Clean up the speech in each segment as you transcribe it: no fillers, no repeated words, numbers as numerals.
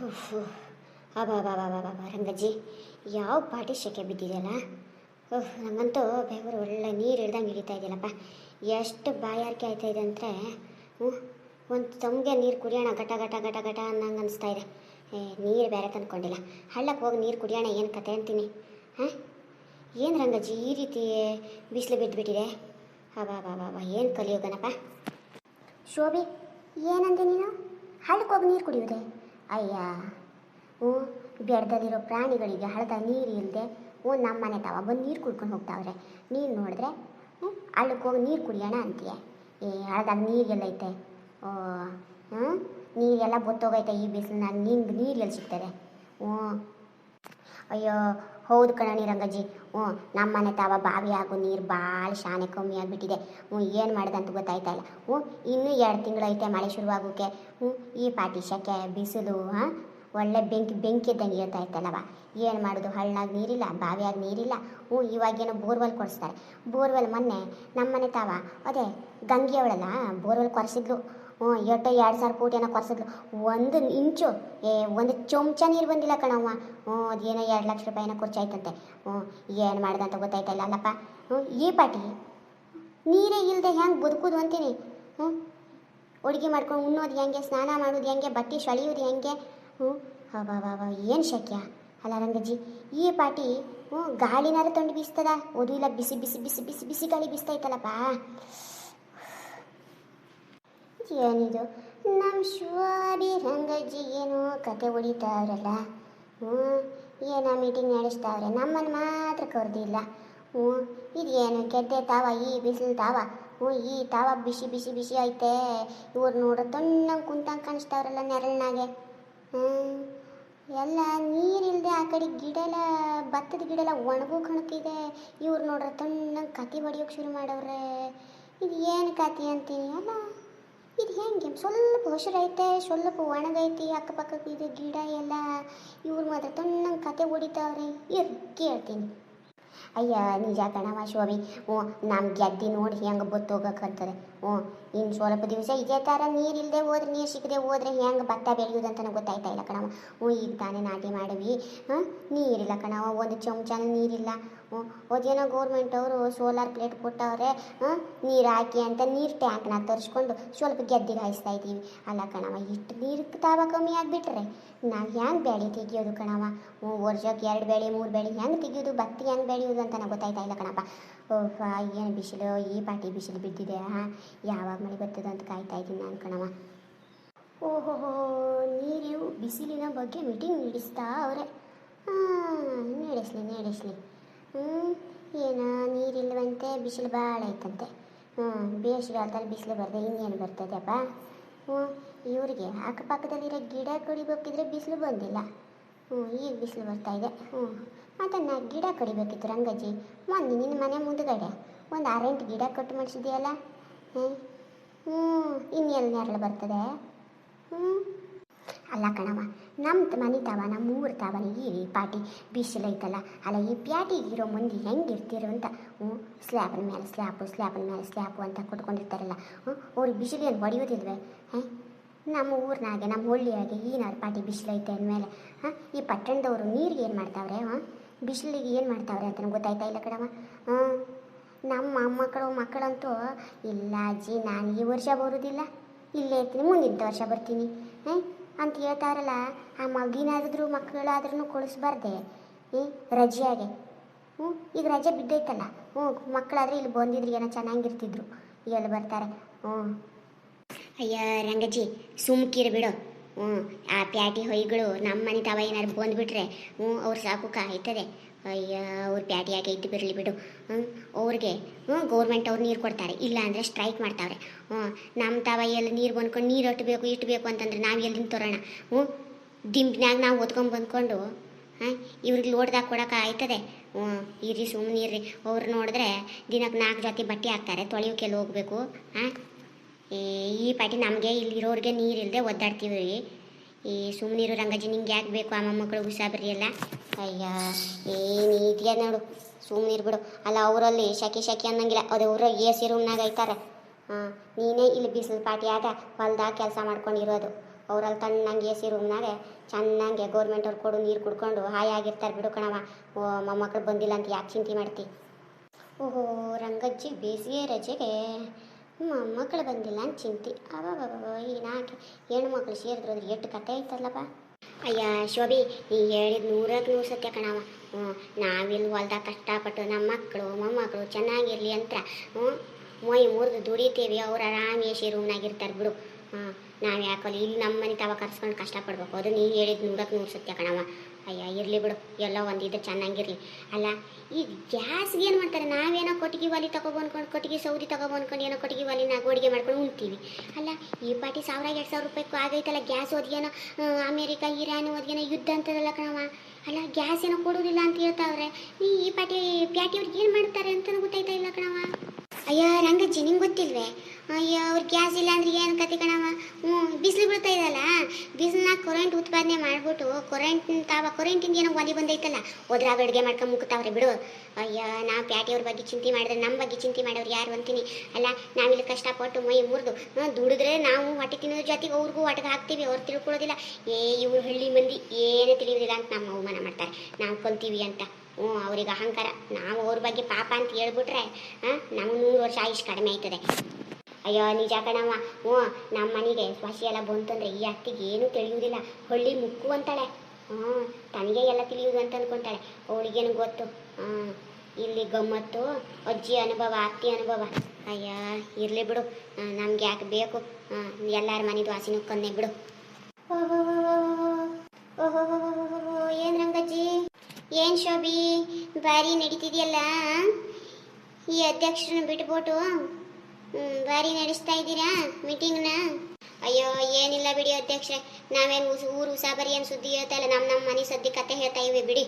ಅಬಾಬಾಬಾಬಾಬಾ ರಂಗಜ್ಜಿ, ಯಾವ ಪಾಟಿ ಶೆಕೆ ಬಿದ್ದಿದೆಯಲ್ಲ. ನಮ್ಮಂತೂ ಬೆವರು ಒಳ್ಳೆ ನೀರು ಹಿಡ್ದಂಗೆ ಹಿಡಿತಾ ಇದೆಯಲ್ಲಪ್ಪ. ಎಷ್ಟು ಬಾಯಾರಿಕೆ ಆಯ್ತಾ ಇದೆ ಅಂದರೆ ಒಂದು ತಮಗೆ ನೀರು ಕುಡಿಯೋಣ ಘಟ ಘಟ ಘಟ ಘಟ ಅನ್ನಂಗೆ ಅನಿಸ್ತಾ ಇದೆ. ನೀರು ಬೇರೆ ತಂದ್ಕೊಂಡಿಲ್ಲ. ಹಳ್ಳಕ್ಕೆ ಹೋಗಿ ನೀರು ಕುಡಿಯೋಣ ಏನು ಕತೆ ಅಂತೀನಿ. ಏನು ರಂಗಜ್ಜಿ ಈ ರೀತಿ ಬಿಸಿಲು ಬಿದ್ದುಬಿಟ್ಟಿದೆ. ಅಬಾಬಾಬಾಬಾ ಏನು ಕಲಿಯೋಗನಪ್ಪ. ಶೋಭಿ, ಏನಂದೆ ನೀನು? ಹಳ್ಳಕ್ಕೆ ಹೋಗಿ ನೀರು ಕುಡಿಯೋದೆ? ಅಯ್ಯ, ಬೆಡ್ದಲ್ಲಿರೋ ಪ್ರಾಣಿಗಳಿಗೆ ಹಳ್ಳದ ನೀರು ಇಲ್ಲದೆ ನಮ್ಮ ಮನೆ ತಾವ ಬಂದು ನೀರು ಕುಡ್ಕೊಂಡು ಹೋಗ್ತಾವ್ರೆ. ನೀನು ನೋಡಿದ್ರೆ ಹಳ್ಳಕ್ಕೆ ಹೋಗಿ ನೀರು ಕುಡಿಯೋಣ ಅಂತೀಯ. ಹಳ್ಳದಾಗ ನೀರೆಲ್ಲೈತೆ? ನೀರೆಲ್ಲ ಬೊತ್ತೋಗೈತೆ ಈ ಬಿಸಿಲು. ನಿಂಗೆ ನೀರು ಎಲ್ಲಿ ಸಿಗ್ತದೆ? ಅಯ್ಯೋ ಹೌದು ಕಣಿ ರಂಗಜ್ಜಿ. ನಮ್ಮ ಮನೆ ತಾವ ಬಾವಿ ಆಗೋ ನೀರು ಭಾಳ ಶಾನೆ ಕಮ್ಮಿ ಆಗಿಬಿಟ್ಟಿದೆ. ಏನು ಮಾಡಿದೆ ಅಂತ ಗೊತ್ತಾಯ್ತಾ ಇಲ್ಲ. ಇನ್ನೂ 2 ತಿಂಗಳು ಐತೆ ಮಳೆ ಶುರುವಾಗೋಕ್ಕೆ. ಈ ಪಾಟಿ ಶೆಕೆ ಬಿಸಿಲು ಒಳ್ಳೆ ಬೆಂಕಿ ಇದ್ದಂಗೆ ಇರ್ತಾ ಇತ್ತಲ್ಲವ. ಏನು ಮಾಡೋದು? ಹಳ್ಳನಾಗ ನೀರಿಲ್ಲ, ಬಾವಿಯಾಗ ನೀರಿಲ್ಲ. ಇವಾಗೇನೋ ಬೋರ್ವೆಲ್ ಕೊಡಿಸ್ತಾರೆ. ಬೋರ್ವೆಲ್ ಮೊನ್ನೆ ನಮ್ಮ ಮನೆ ತಾವ ಅದೇ ಗಂಗೆ ಅವಳಲ್ಲ ಬೋರ್ವೆಲ್ ಕೊರೆಸಿದ್ಲು. 2,000 ಫೂಟ್ ಏನೋ ಕೊರೆಸಿದ್ಲು. 1 ಇಂಚು ಒಂದು ಚಮಚ ನೀರು ಬಂದಿಲ್ಲ ಕಣವ್ವ. ಅದೇನೋ 2 ಲಕ್ಷ ರೂಪಾಯಿನೋ ಖರ್ಚಾಯ್ತಂತೆ. ಏನು ಮಾಡಿದೆ ಅಂತ ಗೊತ್ತಾಯ್ತಾ ಇಲ್ಲ ಅಲ್ಲಪ್ಪ. ಈ ಪಾಟಿ ನೀರೇ ಇಲ್ಲದೆ ಹೆಂಗೆ ಬದುಕೋದು ಅಂತೀನಿ. ಅಡುಗೆ ಮಾಡ್ಕೊಂಡು ಉಣ್ಣೋದು ಹೆಂಗೆ, ಸ್ನಾನ ಮಾಡೋದು ಹೆಂಗೆ, ಬಟ್ಟೆ ಸೊಳೆಯೋದು ಹೆಂಗೆ? ಬಾಬಾ ಏನು ಶಕ್ಯ ಅಲ್ಲ ರಂಗಜ್ಜಿ. ಈ ಪಾಟಿ ಗಾಳಿನಾರು ತಂಡು ಬೀಸ್ತದ? ಓದು ಇಲ್ಲ, ಬಿಸಿ ಬಿಸಿ ಬಿಸಿ ಬಿಸಿ ಬಿಸಿ ಗಾಳಿ ಬೀಸ್ತೈತಲ್ಲಪ್ಪ. ಏನಿದು ನಮ್ಮ ಶೋಭಿ ರಂಗಜ್ಜಿ ಏನೋ ಕತೆ ಹೊಡಿತಾವ್ರಲ್ಲ. ಏನೋ ಮೀಟಿಂಗ್ ನಡೆಸ್ತಾವ್ರೆ, ನಮ್ಮನ್ನು ಮಾತ್ರ ಕರೆದಿಲ್ಲ. ಇದೇನು ಗೆದ್ದೆ ತಾವ ಈ ಬಿಸಿಲು ತಾವ. ಈ ತಾವ ಬಿಸಿ ಬಿಸಿ ಬಿಸಿ ಐತೆ. ಇವ್ರು ನೋಡ್ರೆ ತಣ್ಣಂಗೆ ಕುಂತಂಗೆ ಕಾಣಿಸ್ತಾವ್ರಲ್ಲ ನೆರಳಿನಾಗೆ. ಎಲ್ಲ ನೀರಿಲ್ಲದೆ ಆ ಕಡೆ ಗಿಡ ಎಲ್ಲ ಭತ್ತದ ಗಿಡ ಎಲ್ಲ ಒಣಗೂ ಕಣಕಿದೆ. ಇವ್ರು ನೋಡ್ರೆ ತಣ್ಣಂಗೆ ಕತೆ ಹೊಡಿಯೋಕೆ ಶುರು ಮಾಡವ್ರೆ. ಇದು ಏನು ಕತೆ ಅಂತೀನಿ ಅಲ್ಲ. ಇದು ಹೆಂಗೆ ಸ್ವಲ್ಪ ಹೊಸರೈತೆ, ಸ್ವಲ್ಪ ಒಣಗೈತಿ ಅಕ್ಕಪಕ್ಕಕ್ಕೆ ಇದು ಗಿಡ ಎಲ್ಲ. ಇವ್ರು ಮಾತ್ರ ತಣ್ಣಂಗೆ ಕತೆ ಹೊಡಿತಾವ್ರೆ. ಕೇಳ್ತೀನಿ. ಅಯ್ಯ ನಿಜ ಕಣವ ಶೋಭಿ. ನಮ್ಮ ಗೆದ್ದಿ ನೋಡಿ ಹೆಂಗೆ ಬತ್ತೋಗಕ್ಕಂತದೆ. ಇನ್ನು ಸ್ವಲ್ಪ ದಿವಸ ಇದೇ ಥರ ನೀರಿಲ್ಲದೆ ಹೋದ್ರೆ, ನೀರು ಸಿಗದೆ ಹೋದ್ರೆ ಹೆಂಗೆ ಭತ್ತ ಬೆಳೆಯೋದಂತ ಗೊತ್ತಾಯ್ತಾ ಇಲ್ಲ ಕಣವ. ಈಗ ತಾನೇ ನಾಟಿ ಮಾಡಿವಿ. ನೀರಿಲ್ಲ ಕಣವ, ಒಂದು ಚಮಚನೂ ನೀರಿಲ್ಲ. ಅದೇನೋ ಗೌರ್ಮೆಂಟ್ ಅವರು ಸೋಲಾರ್ ಪ್ಲೇಟ್ ಕೊಟ್ಟವ್ರೆ. ನೀರು ಹಾಕಿ ಅಂತ ನೀರು ಟ್ಯಾಂಕ್ನ ತರಿಸ್ಕೊಂಡು ಸ್ವಲ್ಪ ಗೆದ್ದಿಗೆ ಹಾಯಿಸ್ತಾ ಇದ್ದೀವಿ. ಅಲ್ಲ ಕಣವ, ಇಷ್ಟು ನೀರು ತಾವ ಕಮ್ಮಿ ಆಗಿಬಿಟ್ರೆ ನಾವು ಹೆಂಗೆ ಬೆಳೆ ತೆಗಿಯೋದು ಕಣವ? ವರ್ಷಕ್ಕೆ 2 ಬೆಳೆ 3 ಬೆಳೆ ಹೆಂಗೆ ತೆಗಿಯೋದು? ಭತ್ತ ಹೆಂಗೆ ಬೆಳೆಯೋದು ಅಂತ ಗೊತ್ತಾಯ್ತಾ ಇಲ್ಲ ಕಣಪ್ಪ. ಏನು ಬಿಸಿಲು, ಈ ಪಾಟಿ ಬಿಸಿಲು ಬಿದ್ದಿದೆ. ಯಾವಾಗ ಮಳೆ ಬರ್ತದೆ ಅಂತ ಕಾಯ್ತಾ ಇದ್ದೀನಿ ನಾನು ಕಣವ. ಓಹೋ, ನೀರು ಬಿಸಿಲಿನ ಬಗ್ಗೆ ಮೀಟಿಂಗ್ ನಡೆಸ್ತಾ ಅವರೇ. ನಡೆಸಲಿ. ಏನೋ ನೀರಿಲ್ಲವಂತೆ, ಬಿಸಿಲು ಭಾಳ ಐತಂತೆ. ಬೇಸಿಗೆಗಾಲದಲ್ಲಿ ಬಿಸಿಲು ಬರದೆ ಇನ್ನೇನು ಬರ್ತದೆಪ್ಪ. ಇವರಿಗೆ ಅಕ್ಕಪಕ್ಕದಲ್ಲಿರೋ ಗಿಡ ಕಡಿಬೇಕಿದ್ರೆ ಬಿಸಿಲು ಬಂದಿಲ್ಲ. ಈಗ ಬಿಸಿಲು ಬರ್ತಾಯಿದೆ. ಅದನ್ನು ಗಿಡ ಕಡಿಬೇಕಿತ್ತು ರಂಗಜ್ಜಿ. ಮೊನ್ನೆ ನಿನ್ನ ಮನೆ ಮುಂದುಗಡೆ ಒಂದು 6-8 ಗಿಡ ಕಟ್ಟು ಮಾಡಿಸಿದೆಯಲ್ಲ. ಇನ್ನೆಲ್ಲಿ ನೆರಳು ಬರ್ತದೆ? ಅಲ್ಲ ಕಣವ, ನಮ್ಮ ಮನೆ ತಾವ, ನಮ್ಮ ಊರು ತಾವನ ಈ ಪಾಟಿ ಬಿಸಿಲು ಐತಲ್ಲ. ಅಲ್ಲ, ಈ ಪ್ಯಾಟಿಗಿರೋ ಮಂದಿ ಹೆಂಗಿರ್ತಿರೋ ಅಂತ. ಸ್ಲ್ಯಾಪಿನ ಮೇಲೆ ಸ್ಲ್ಯಾಪು ಅಂತ ಕೊಟ್ಕೊಂಡಿರ್ತಾರಲ್ಲ. ಅವ್ರಿಗೆ ಬಿಸಿಲು ಏನು ಹೊಡೆಯೋದಿಲ್ವೇ? ನಮ್ಮ ಊರಿನಾಗೆ, ನಮ್ಮ ಹಳ್ಳಿಯಾಗೆ ಏನಾರು ಪಾಟಿ ಬಿಸಿಲು ಐತೆ ಅಂದಮೇಲೆ ಈ ಪಟ್ಟಣದವರು ನೀರಿಗೆ ಏನು ಮಾಡ್ತಾವ್ರೆ? ಬಿಸಿಲಿಗೆ ಏನು ಮಾಡ್ತಾವ್ರೆ ಅಂತ ಗೊತ್ತಾಯ್ತಾ ಇಲ್ಲ ಕಣವ. ನಮ್ಮ ಮಕ್ಕಳಂತೂ ಇಲ್ಲ ಅಜ್ಜಿ, ನಾನು ಈ ವರ್ಷ ಬರೋದಿಲ್ಲ, ಇಲ್ಲೇ ಇರ್ತೀನಿ, ಮುಂದಿನ ವರ್ಷ ಬರ್ತೀನಿ ಅಂತ ಹೇಳ್ತಾರಲ್ಲ. ಆ ಮಗಿನಾದ್ರೂ ಮಕ್ಕಳಾದ್ರೂ ಕಳಿಸ್ಬಾರ್ದೆ ರಜೆಯಾಗೆ. ಈಗ ರಜೆ ಬಿದ್ದೈತಲ್ಲ. ಮಕ್ಕಳಾದರೆ ಇಲ್ಲಿ ಬಂದಿದ್ರು ಏನೋ ಚೆನ್ನಾಗಿರ್ತಿದ್ರು. ಎಲ್ಲಿ ಬರ್ತಾರೆ? ಅಯ್ಯ ರಂಗಜ್ಜಿ, ಸುಮ್ಕಿರು ಬಿಡು. ಆ ಪ್ಯಾಟಿ ಹೊಯ್ಗಳು ನಮ್ಮ ಮನೆ ತಾವ ಏನಾದ್ರು ಬಂದುಬಿಟ್ರೆ ಅವ್ರು ಸಾಕು ಕಾಯ್ತದೆ. ಅಯ್ಯ, ಅವ್ರು ಪ್ಯಾಟಿ ಯಾಕೆ ಇದ್ದು ಬಿರಲಿ ಬಿಡು. ಅವ್ರಿಗೆ ಗೌರ್ಮೆಂಟ್ ಅವ್ರು ನೀರು ಕೊಡ್ತಾರೆ, ಇಲ್ಲ ಅಂದರೆ ಸ್ಟ್ರೈಕ್ ಮಾಡ್ತಾವ್ರೆ. ನಮ್ಮ ತಾವ ಎಲ್ಲ ನೀರು ಬಂದ್ಕೊಂಡು ನೀರು ಇಷ್ಟು ಬೇಕು ಅಂತಂದ್ರೆ ನಾವು ಎಲ್ಲಿಂದ ತರೋಣ? ದಿಂಬ್ನಾಗ ನಾವು ಹೊತ್ಕೊಂಡು ಬಂದ್ಕೊಂಡು ಇವ್ರಿಗೆ ಲೋಡ್ದಾಗ ಕೊಡೋಕೆ ಆಯ್ತದೆ? ಇರ್ರಿ ಸುಮ್ಮನಿರ್ರಿ. ಅವ್ರು ನೋಡಿದ್ರೆ ದಿನಕ್ಕೆ 4 ಜೊತೆ ಬಟ್ಟೆ ಹಾಕ್ತಾರೆ, ತೊಳೆಯೋಕೆಲ್ಲ ಹೋಗ್ಬೇಕು. ಈ ಪಾಟಿ ನಮಗೆ ಇಲ್ಲಿರೋರಿಗೆ ನೀರಿಲ್ಲದೆ ಒದ್ದಾಡ್ತೀವಿ. ಈ ಸುಮ್ಮನಿರು ರಂಗಜ್ಜಿ, ನಿಂಗೆ ಯಾಕೆ ಬೇಕು? ಆ ಮೊಮ್ಮಕ್ಕಳು ಉಸಾಬ್ರಿ ಎಲ್ಲ. ಅಯ್ಯ, ಏನು ಇದೆಯಾ ನೋಡು, ಸುಮ್ಮನಿರು ಬಿಡು. ಅಲ್ಲ, ಅವರಲ್ಲಿ ಶೆಕೆ ಅನ್ನಂಗಿಲ್ಲ, ಅದು ಅವರು AC ರೂಮ್ನಾಗ ಐತಾರೆ. ನೀನೇ ಇಲ್ಲಿ ಬಿಸಿಲು ಪಾಟಿಯಾಗ ಹೊಲ್ದಾಗ ಕೆಲಸ ಮಾಡ್ಕೊಂಡಿರೋದು. ಅವ್ರಲ್ಲಿ ತಣ್ಣಂಗೆ ಎ ಸಿ ರೂಮ್ನಾಗೆ ಚೆನ್ನಾಗೆ ಗೌರ್ಮೆಂಟವ್ರು ಕೊಡು ನೀರು ಕುಡ್ಕೊಂಡು ಹಾಯಾಗಿರ್ತಾರೆ ಬಿಡು ಕಣವ. ಓ ಮೊಮ್ಮಕ್ಕಳು ಬಂದಿಲ್ಲ ಅಂತ ಯಾಕೆ ಚಿಂತೆ ಮಾಡ್ತಿ? ಓಹೋ ರಂಗಜ್ಜಿ ಬೇಸಿಗೆ ರಜೆಗೆ ಮೊಮ್ಮಕ್ಕಳು ಬಂದಿಲ್ಲ ಅಂತ ಚಿಂತೆ. ಅವ ಈ ನಾಲ್ಕು ಹೆಣ್ಮಕ್ಳು ಸೇರಿದ್ರು ಅದ್ರ ಎಷ್ಟು ಕತೆ ಐತಲ್ಲಪ್ಪ. ಅಯ್ಯ ಶೋಭಿ, ನೀ ಹೇಳಿದ 100ಕ್ಕೆ 100 ಸತ್ಯ ಕಣವ. ನಾವಿಲ್ಲಿ ಹೊಲ್ದಾಗ ಕಷ್ಟಪಟ್ಟು ನಮ್ಮ ಮಕ್ಕಳು ಮೊಮ್ಮಕ್ಕಳು ಚೆನ್ನಾಗಿರಲಿ ಅಂತ ಮೊಯ್ ಮುರಿದು ದುಡಿತೀವಿ. ಅವ್ರು ಆರಾಮ್ ಎ ಸಿ ರೂಮ್ನಾಗಿರ್ತಾರೆ ಬಿಡು. ನಾವು ಯಾಕಲ್ಲಿ ಇಲ್ಲಿ ನಮ್ಮ ಮನೆ ತಾವ ಕರ್ಸ್ಕೊಂಡು ಕಷ್ಟಪಡ್ಬೇಕು. ಅದು ನೀ ಹೇಳಿದ 100ಕ್ಕೆ 100 ಸತ್ಯ ಕಣವ. ಅಯ್ಯ ಇರಲಿ ಬಿಡು, ಎಲ್ಲ ಒಂದಿದ್ದು ಚೆನ್ನಾಗಿರಲಿ. ಅಲ್ಲ ಈ ಗ್ಯಾಸ್ಗೆ ಏನು ಮಾಡ್ತಾರೆ? ನಾವೇನೋ ಕೊಟ್ಟಿಗೆ ಒಲೆ ತಗೊಬಂದ್ಕೊಂಡು ಕೊಟ್ಟಿಗೆ ಸೌದಿ ತಗೊಬಂದ್ಕೊಂಡು ಏನೋ ಕೊಟ್ಟಿಗೆ ಒಲೆನಾಗ ಅಡುಗೆ ಮಾಡ್ಕೊಂಡು ಉಣ್ತೀವಿ. ಅಲ್ಲ ಈ ಪಾಟಿ 1000-2000 ರೂಪಾಯಿಗೂ ಆಗೈತಲ್ಲ ಗ್ಯಾಸ್. ಓದ್ಗೇನೋ ಅಮೇರಿಕಾ ಇರಾನ್ ಓದ್ಗೇನೋ ಯುದ್ಧ ಅಂತದಲ್ಲ ಕಣವ. ಅಲ್ಲ ಗ್ಯಾಸ್ ಏನೋ ಕೊಡೋದಿಲ್ಲ ಅಂತ ಹೇಳ್ತಾವ್ರೆ. ಈ ಪಾಟಿ ಪ್ಯಾಟಿಯವ್ರಿಗೆ ಏನು ಮಾಡ್ತಾರೆ ಅಂತಲೂ ಗೊತ್ತಾಯ್ತಾ ಇಲ್ಲ ಕಣವ. ಅಯ್ಯ ರಂಗಜ್ಜಿ, ನಿಂಗೆ ಗೊತ್ತಿಲ್ವೇ? ಅಯ್ಯೋ ಅವ್ರು ಗ್ಯಾಸ್ ಇಲ್ಲ ಅಂದ್ರೆ ಏನು ಕತೆ ಕಣವ. ಬಿಸಿಲು ಬೀಳ್ತಾ ಇದಲ್ಲ, ಬಿಸಿಲನ್ನ ಕರೆಂಟ್ ಉತ್ಪಾದನೆ ಮಾಡಿಬಿಟ್ಟು ಕರೆಂಟಿಂದ ಏನೋ ಒಲಿ ಬಂದೈತಲ್ಲ, ಅದ್ರಾಗ ಅಡುಗೆ ಮಾಡ್ಕೊಂಡು ಮುಗ್ತಾವ್ರೆ ಬಿಡು. ಅಯ್ಯ ನಾವು ಪ್ಯಾಟಿಯವ್ರ ಬಗ್ಗೆ ಚಿಂತೆ ಮಾಡಿದ್ರೆ ನಮ್ಮ ಬಗ್ಗೆ ಚಿಂತೆ ಮಾಡೋರು ಯಾರು ಅಂತೀನಿ. ಅಲ್ಲ ನಾವಿಲ್ಲಿ ಕಷ್ಟಪಟ್ಟು ಮೈ ಮುರಿದು ದುಡಿದ್ರೆ ನಾವು ಹೊಟ್ಟೆ ತಿನ್ನೋದ್ರ ಜೊತೆಗೆ ಅವ್ರಿಗೂ ಹೊಟ್ಟೆಗೆ ಹಾಕ್ತೀವಿ. ಅವ್ರು ತಿಳ್ಕೊಳ್ಳೋದಿಲ್ಲ. ಇವ್ರು ಹಳ್ಳಿ ಮಂದಿ ಏನೂ ತಿಳಿಯೋದಿಲ್ಲ ಅಂತ ನಮ್ಮ ಅವಮಾನ ಮಾಡ್ತಾರೆ, ನಾವು ಕಲ್ತೀವಿ ಅಂತ. ಅವ್ರಿಗೆ ಅಹಂಕಾರ. ನಾವು ಅವ್ರ ಬಗ್ಗೆ ಪಾಪ ಅಂತ ಹೇಳ್ಬಿಟ್ರೆ ನಮ್ಗೆ 100 ವರ್ಷ ಆಯುಷ್ ಕಡಿಮೆ ಆಯ್ತದೆ. ಅಯ್ಯೋ ನಿಜ ಕಣವ. ನಮ್ಮ ಮನೆಗೆ ಸ್ವಾಸಿ ಎಲ್ಲ ಬಂತಂದ್ರೆ ಈ ಅತ್ತಿಗೆ ಏನೂ ತಿಳಿಯುವುದಿಲ್ಲ. ಹಳ್ಳಿ ಮುಕ್ಕು ಅಂತಾಳೆ. ತನಗೆ ಎಲ್ಲ ತಿಳಿಯುವುದು ಅಂತ ಅಂದ್ಕೊತಾಳೆ. ಅವಳಿಗೇನು ಗೊತ್ತು. ಇಲ್ಲಿ ಗಮ್ಮತ್ತು ಅಜ್ಜಿ ಅನುಭವ, ಅತ್ತಿ ಅನುಭವ. ಅಯ್ಯ ಇರಲಿ ಬಿಡು, ನಮ್ಗೆ ಯಾಕೆ ಬೇಕು? ಎಲ್ಲರ ಮನೆದು ಹಸಿನೂ ಕನ್ನೆ ಬಿಡು. ಓಹೋ ಏನು ರಂಗಜ್ಜಿ, ಏನು ಶೋಭಿ ಭಾರಿ ನಡೀತಿದೆಯಲ್ಲ. ಈ ಅಧ್ಯಕ್ಷರನ್ನ ಬಿಟ್ಬಿಟ್ಟು ಭಾರಿ ನಡೆಸ್ತಾ ಇದ್ದೀರಾ ಮೀಟಿಂಗ್ನ? ಅಯ್ಯೋ ಏನಿಲ್ಲ ಬಿಡಿ ಅಧ್ಯಕ್ಷರೇ, ನಾವೇನು ಊರು ಉಸಾಬರಿ ಏನು ಸುದ್ದಿ ಹೇಳ್ತಾ ಇಲ್ಲ. ನಮ್ಮ ಮನೆ ಸದ್ಯ ಕತೆ ಹೇಳ್ತಾ ಇವೆ ಬಿಡಿ.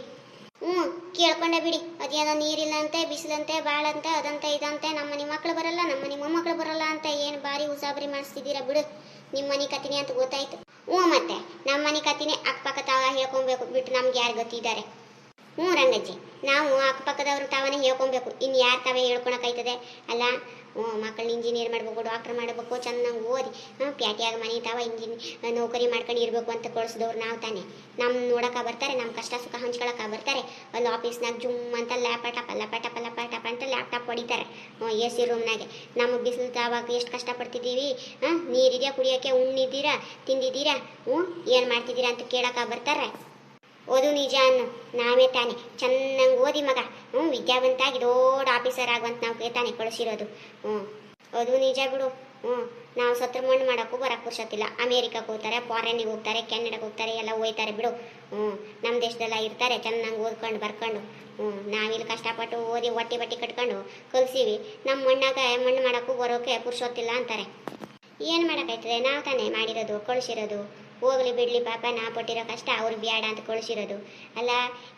ಕೇಳ್ಕೊಂಡೆ ಬಿಡಿ. ಅದೇನೋ ನೀರಿಲ್ಲ ಅಂತೆ, ಬಿಸಿಲಂತೆ, ಬಾಳಂತೆ, ಅದಂತೆ ಇದಂತೆ. ನಮ್ಮ ಮನೆ ಮಕ್ಕಳು ಬರಲ್ಲ, ನಮ್ಮ ಮನೆ ಮೊಮ್ಮಕ್ಕಳು ಬರಲ್ಲ ಅಂತ ಏನು ಭಾರಿ ಉಸಾಬರಿ ಮಾಡಿಸ್ತಿದ್ದೀರಾ ಬಿಡು. ನಿಮ್ಮ ಮನೆ ಕತಿನಿ ಅಂತ ಗೊತ್ತಾಯ್ತು. ಮತ್ತೆ ನಮ್ಮ ಮನೆ ಕತಿನೇ ಅಕ್ಕಪಕ್ಕ ತಾವ ಹೇಳ್ಕೊಬೇಕು ಬಿಟ್ಟು ನಮ್ಗೆ ಯಾರು ಗೊತ್ತಿದ್ದಾರೆ? ರಂಗಜ್ಜಿ, ನಾವು ಅಕ್ಕಪಕ್ಕದವ್ರು ತಾವೇ ಹೇಳ್ಕೊಬೇಕು. ಇನ್ನು ಯಾರು ತಾವೇ ಹೇಳ್ಕೊಳಕಾಯ್ತದೆ? ಅಲ್ಲ ಮಕ್ಕಳನ್ನ ಇಂಜಿನಿಯರ್ ಮಾಡಬೇಕು, ಡಾಕ್ಟರ್ ಮಾಡಬೇಕು, ಚೆನ್ನಾಗಿ ಓದಿ ಪ್ಯಾಟಿಯಾಗ ಮನೆ ತಾವ ನೌಕರಿ ಮಾಡ್ಕೊಂಡು ಇರಬೇಕು ಅಂತ ಕಳಿಸಿದವ್ರು ನಾವು ತಾನೆ. ನಮ್ಮ ನೋಡೋಕೆ ಬರ್ತಾರೆ, ನಮ್ಮ ಕಷ್ಟ ಸುಖ ಹಂಚ್ಕೊಳಕ್ಕೆ ಬರ್ತಾರೆ. ಅಲ್ಲಿ ಆಫೀಸ್ನಾಗ ಜುಮ್ ಅಂತ ಲ್ಯಾಪ್ಟಾಪ್ ಅಂತ ಲ್ಯಾಪ್ಟಾಪ್ ಹೊಡಿತಾರೆ ಎ ಸಿ ರೂಮ್ನಾಗೆ. ನಮ್ಮ ಬಿಸಿಲು ತಾವಾಗ ಎಷ್ಟು ಕಷ್ಟಪಡ್ತಿದ್ದೀವಿ. ನೀರಿದೆಯಾ ಕುಡಿಯೋಕ್ಕೆ, ಉಣ್ಣಿದ್ದೀರಾ, ತಿಂದಿದ್ದೀರಾ, ಏನು ಮಾಡ್ತಿದ್ದೀರಾ ಅಂತ ಕೇಳೋಕೆ ಬರ್ತಾರೆ. ಓದು ನಿಜ ಅನ್ನು ನಾವೇ ತಾನೆ ಚೆನ್ನಾಗಿ ಓದಿ ಮಗ ವಿದ್ಯಾವಂತಾಗಿ ದೊಡ್ಡ ಆಫೀಸರ್ ಆಗುವಂತ ನಾವು ತಾನೆ ಕಳಿಸಿರೋದು. ಅದು ನಿಜ ಬಿಡು. ನಾವು ಸತ್ರ ಮಣ್ಣು ಮಾಡೋಕ್ಕೂ ಬರೋಕ್ಕೆ ಪುರ್ಸೊತ್ತಿಲ್ಲ. ಅಮೇರಿಕಕ್ಕೆ ಹೋಗ್ತಾರೆ, ಫಾರಿನ್ನಿಗೆ ಹೋಗ್ತಾರೆ, ಕೆನಡಾಗೆ ಹೋಗ್ತಾರೆ, ಎಲ್ಲ ಹೋಯ್ತಾರೆ ಬಿಡು. ನಮ್ಮ ದೇಶದೆಲ್ಲ ಇರ್ತಾರೆ ಚೆನ್ನಾಗಿ ಓದ್ಕೊಂಡು ಬರ್ಕೊಂಡು. ನಾವಿಲ್ಲಿ ಕಷ್ಟಪಟ್ಟು ಓದಿ ಹೊಟ್ಟೆ ಬಟ್ಟೆ ಕಟ್ಕೊಂಡು ಕಲ್ಸೀವಿ. ನಮ್ಮ ಮಣ್ಣು ಮಾಡೋಕ್ಕೂ ಬರೋಕ್ಕೆ ಪುರ್ಸೊತ್ತಿಲ್ಲ ಅಂತಾರೆ. ಏನು ಮಾಡೋಕ್ಕಾಯ್ತದೆ? ನಾವು ತಾನೇ ಮಾಡಿರೋದು, ಕಳಿಸಿರೋದು. ಹೋಗ್ಲಿ ಬಿಡ್ಲಿ ಪಾಪ, ನಾ ಪಟ್ಟಿರೋ ಕಷ್ಟ ಅವ್ರಿಗೆ ಬೇಡ ಅಂತ ಕಳಿಸಿರೋದು. ಅಲ್ಲ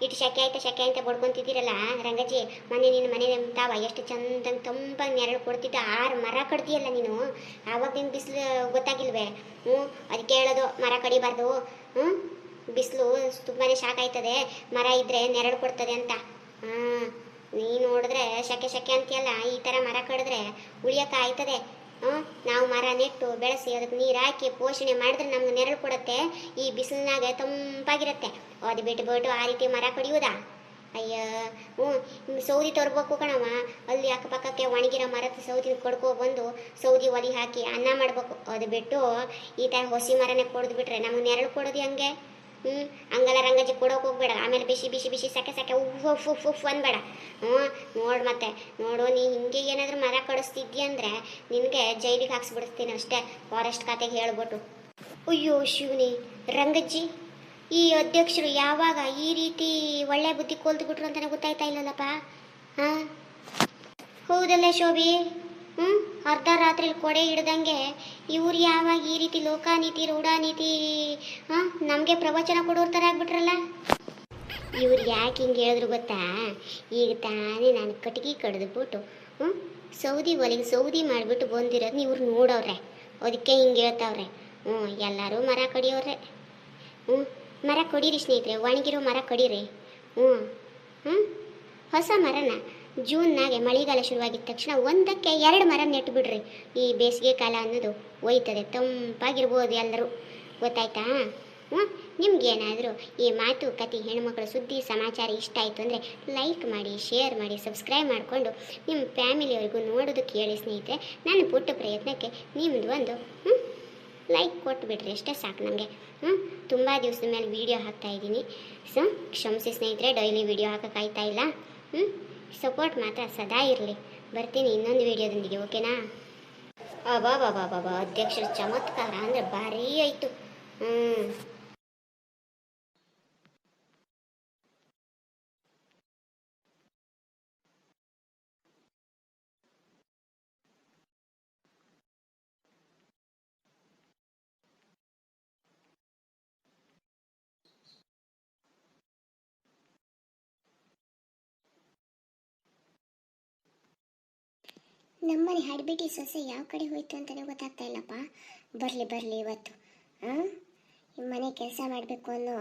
ಇಟ್ಟು ಶೆಕೆ ಆಯ್ತಾ ಬಡ್ಕೊತಿದ್ದೀರಲ್ಲ ರಂಗಜ್ಜಿ. ಮೊನ್ನೆ ನಿನ್ನ ಮನೆ ತಾವ ಎಷ್ಟು ಚಂದ ತಂಪಾಗಿ ನೆರಳು ಕೊಡ್ತಿದ್ದ. 6 ಮರ ಕಡ್ತೀಯಲ್ಲ ನೀನು. ಆವಾಗ ನಿನ್ನ ಬಿಸಿಲು ಗೊತ್ತಾಗಿಲ್ವೇ? ಅದಕ್ಕೆ ಹೇಳೋದು ಮರ ಕಡಿಬಾರ್ದು. ಬಿಸಿಲು ತುಂಬಾ ಶಾಕ್ ಆಯ್ತದೆ, ಮರ ಇದ್ದರೆ ನೆರಳು ಕೊಡ್ತದೆ ಅಂತ. ನೀನು ನೋಡಿದ್ರೆ ಶೆಕೆ ಅಂತೀಯಲ್ಲ, ಈ ಥರ ಮರ ಕಡಿದ್ರೆ ಉಳಿಯೋಕೆ ಆಯ್ತದೆ? ನಾವು ಮರ ನೆಟ್ಟು ಬೆಳೆಸಿ ಅದಕ್ಕೆ ನೀರು ಹಾಕಿ ಪೋಷಣೆ ಮಾಡಿದ್ರೆ ನಮ್ಗೆ ನೆರಳು ಕೊಡುತ್ತೆ. ಈ ಬಿಸಿಲಿನಾಗ ತಂಪಾಗಿರುತ್ತೆ. ಅದು ಬಿಟ್ಬಿಟ್ಟು ಆ ರೀತಿ ಮರ ಕಡಿಯೋದಾ? ಅಯ್ಯ ಸೌದಿ ತರ್ಬೇಕು ಕಣವ. ಅಲ್ಲಿ ಅಕ್ಕಪಕ್ಕಕ್ಕೆ ಒಣಗಿರೋ ಮರದ ಸೌದಿ ಬಂದು ಸೌದಿ ಒಲಿ ಹಾಕಿ ಅನ್ನ ಮಾಡ್ಬೇಕು. ಅದು ಬಿಟ್ಟು ಈ ಥರ ಹೊಸಿ ಮರನೇ ಕೊಡ್ದು ಬಿಟ್ರೆ ನಮ್ಗೆ ನೆರಳು ಕೊಡೋದು ಹಂಗೆ? ಹಂಗಲ್ಲ ರಂಗಜ್ಜಿ, ಕೊಡೋಕೆ ಹೋಗ್ಬೇಡ. ಆಮೇಲೆ ಬಿಸಿ ಸೆಕೆ ಉಫ್ ಅನ್ಬೇಡ. ಮತ್ತೆ ನೋಡು, ನೀ ಹಿಂಗೆ ಏನಾದರೂ ಮರ ಕಡಿಸ್ತಿದ್ದಿ ಅಂದರೆ ನಿನಗೆ ಜೈಲಿಗೆ ಹಾಕ್ಸ್ಬಿಡಿಸ್ತೀನಿ ಅಷ್ಟೇ, ಫಾರೆಸ್ಟ್ ಖಾತೆಗೆ ಹೇಳ್ಬಿಟ್ಟು. ಅಯ್ಯೋ ಶಿವನಿ, ರಂಗಜ್ಜಿ ಈ ಅಧ್ಯಕ್ಷರು ಯಾವಾಗ ಈ ರೀತಿ ಒಳ್ಳೆ ಬುದ್ಧಿ ಕೊಲ್ದುಬಿಟ್ರು ಅಂತಲೇ ಗೊತ್ತಾಯ್ತಾ ಇಲ್ಲಲ್ಲಪ್ಪ. ಹೌದಲ್ಲೇ ಶೋಭಿ? ಅರ್ಧ ರಾತ್ರಿ ಕೊಡೆ ಹಿಡ್ದಂಗೆ ಇವ್ರು ಯಾವಾಗ ಈ ರೀತಿ ಲೋಕಾನೀತಿ ರೂಢಾನೀತಿ ನಮಗೆ ಪ್ರವಚನ ಕೊಡೋರ್ ಥರ ಆಗ್ಬಿಟ್ರಲ್ಲ. ಇವ್ರು ಯಾಕೆ ಹಿಂಗೆ ಹೇಳಿದ್ರು ಗೊತ್ತಾ? ಈಗ ತಾನೇ ನಾನು ಕಟ್ಟಿಗೆ ಕಡಿದ್ಬಿಟ್ಟು ಸೌದಿ ಒಲೆಗೆ ಸೌದಿ ಮಾಡಿಬಿಟ್ಟು ಬಂದಿರೋದು ಇವ್ರು ನೋಡವ್ರೆ. ಅದಕ್ಕೆ ಹಿಂಗೆ ಹೇಳ್ತಾವ್ರೆ. ಎಲ್ಲರೂ ಮರ ಕಡಿಯೋವ್ರೆ. ಮರ ಕಡೀರಿ ಸ್ನೇಹಿತರೆ, ಒಣಗಿರೋ ಮರ ಕಡೀರಿ. ಹೊಸ ಮರನ ಜೂನ್ನಾಗೆ ಮಳೆಗಾಲ ಶುರುವಾಗಿದ್ದ ತಕ್ಷಣ 1ಕ್ಕೆ 2 ಮರ ನೆಟ್ಟು ಬಿಡ್ರಿ. ಈ ಬೇಸಿಗೆ ಕಾಲ ಅನ್ನೋದು ಒಯ್ತದೆ, ತಂಪಾಗಿರ್ಬೋದು ಎಲ್ಲರೂ. ಗೊತ್ತಾಯ್ತಾ? ಹ್ಞೂ, ನಿಮ್ಗೇನಾದರೂ ಈ ಮಾತುಕತೆ ಹೆಣ್ಮಕ್ಳ ಸುದ್ದಿ ಸಮಾಚಾರ ಇಷ್ಟ ಆಯಿತು ಅಂದರೆ ಲೈಕ್ ಮಾಡಿ, ಶೇರ್ ಮಾಡಿ, ಸಬ್ಸ್ಕ್ರೈಬ್ ಮಾಡಿಕೊಂಡು ನಿಮ್ಮ ಫ್ಯಾಮಿಲಿಯವ್ರಿಗೂ ನೋಡೋದಕ್ಕೆ ಹೇಳಿ ಸ್ನೇಹಿತರೆ. ನನ್ನ ಪುಟ್ಟ ಪ್ರಯತ್ನಕ್ಕೆ ನಿಮ್ಮದು ಒಂದು ಲೈಕ್ ಕೊಟ್ಟುಬಿಟ್ರಿ ಅಷ್ಟೇ ಸಾಕು ನನಗೆ. ತುಂಬ ದಿವಸದ ಮೇಲೆ ವೀಡಿಯೋ ಹಾಕ್ತಾಯಿದ್ದೀನಿ. ಸೊ ಕ್ಷಮಿಸಿ ಸ್ನೇಹಿತರೆ, ಡೈಲಿ ವೀಡಿಯೋ ಹಾಕೋಕ್ಕಾಗ್ತಾ ಇಲ್ಲ. ಸಪೋರ್ಟ್ ಮಾತ್ರ ಸದಾ ಇರಲಿ. ಬರ್ತೀನಿ ಇನ್ನೊಂದು ವೀಡಿಯೋದೊಂದಿಗೆ, ಓಕೆನಾ? ಅಬಾಬಾಬಾಬಾ, ಅಧ್ಯಕ್ಷರ ಚಮತ್ಕಾರ ಅಂದರೆ ಭಾರೀ ಆಯಿತು. ನಮ್ಮನೆ ಹಾಡ್ಬಿಟ್ಟು ಸೊಸೆ ಯಾವ ಕಡೆ ಹೋಯ್ತು ಅಂತಲೇ ಗೊತ್ತಾಗ್ತಾ ಇಲ್ಲಪ್ಪ. ಬರಲಿ ಇವತ್ತು. ಮನೆ ಕೆಲಸ ಮಾಡಬೇಕು ಅನ್ನೋ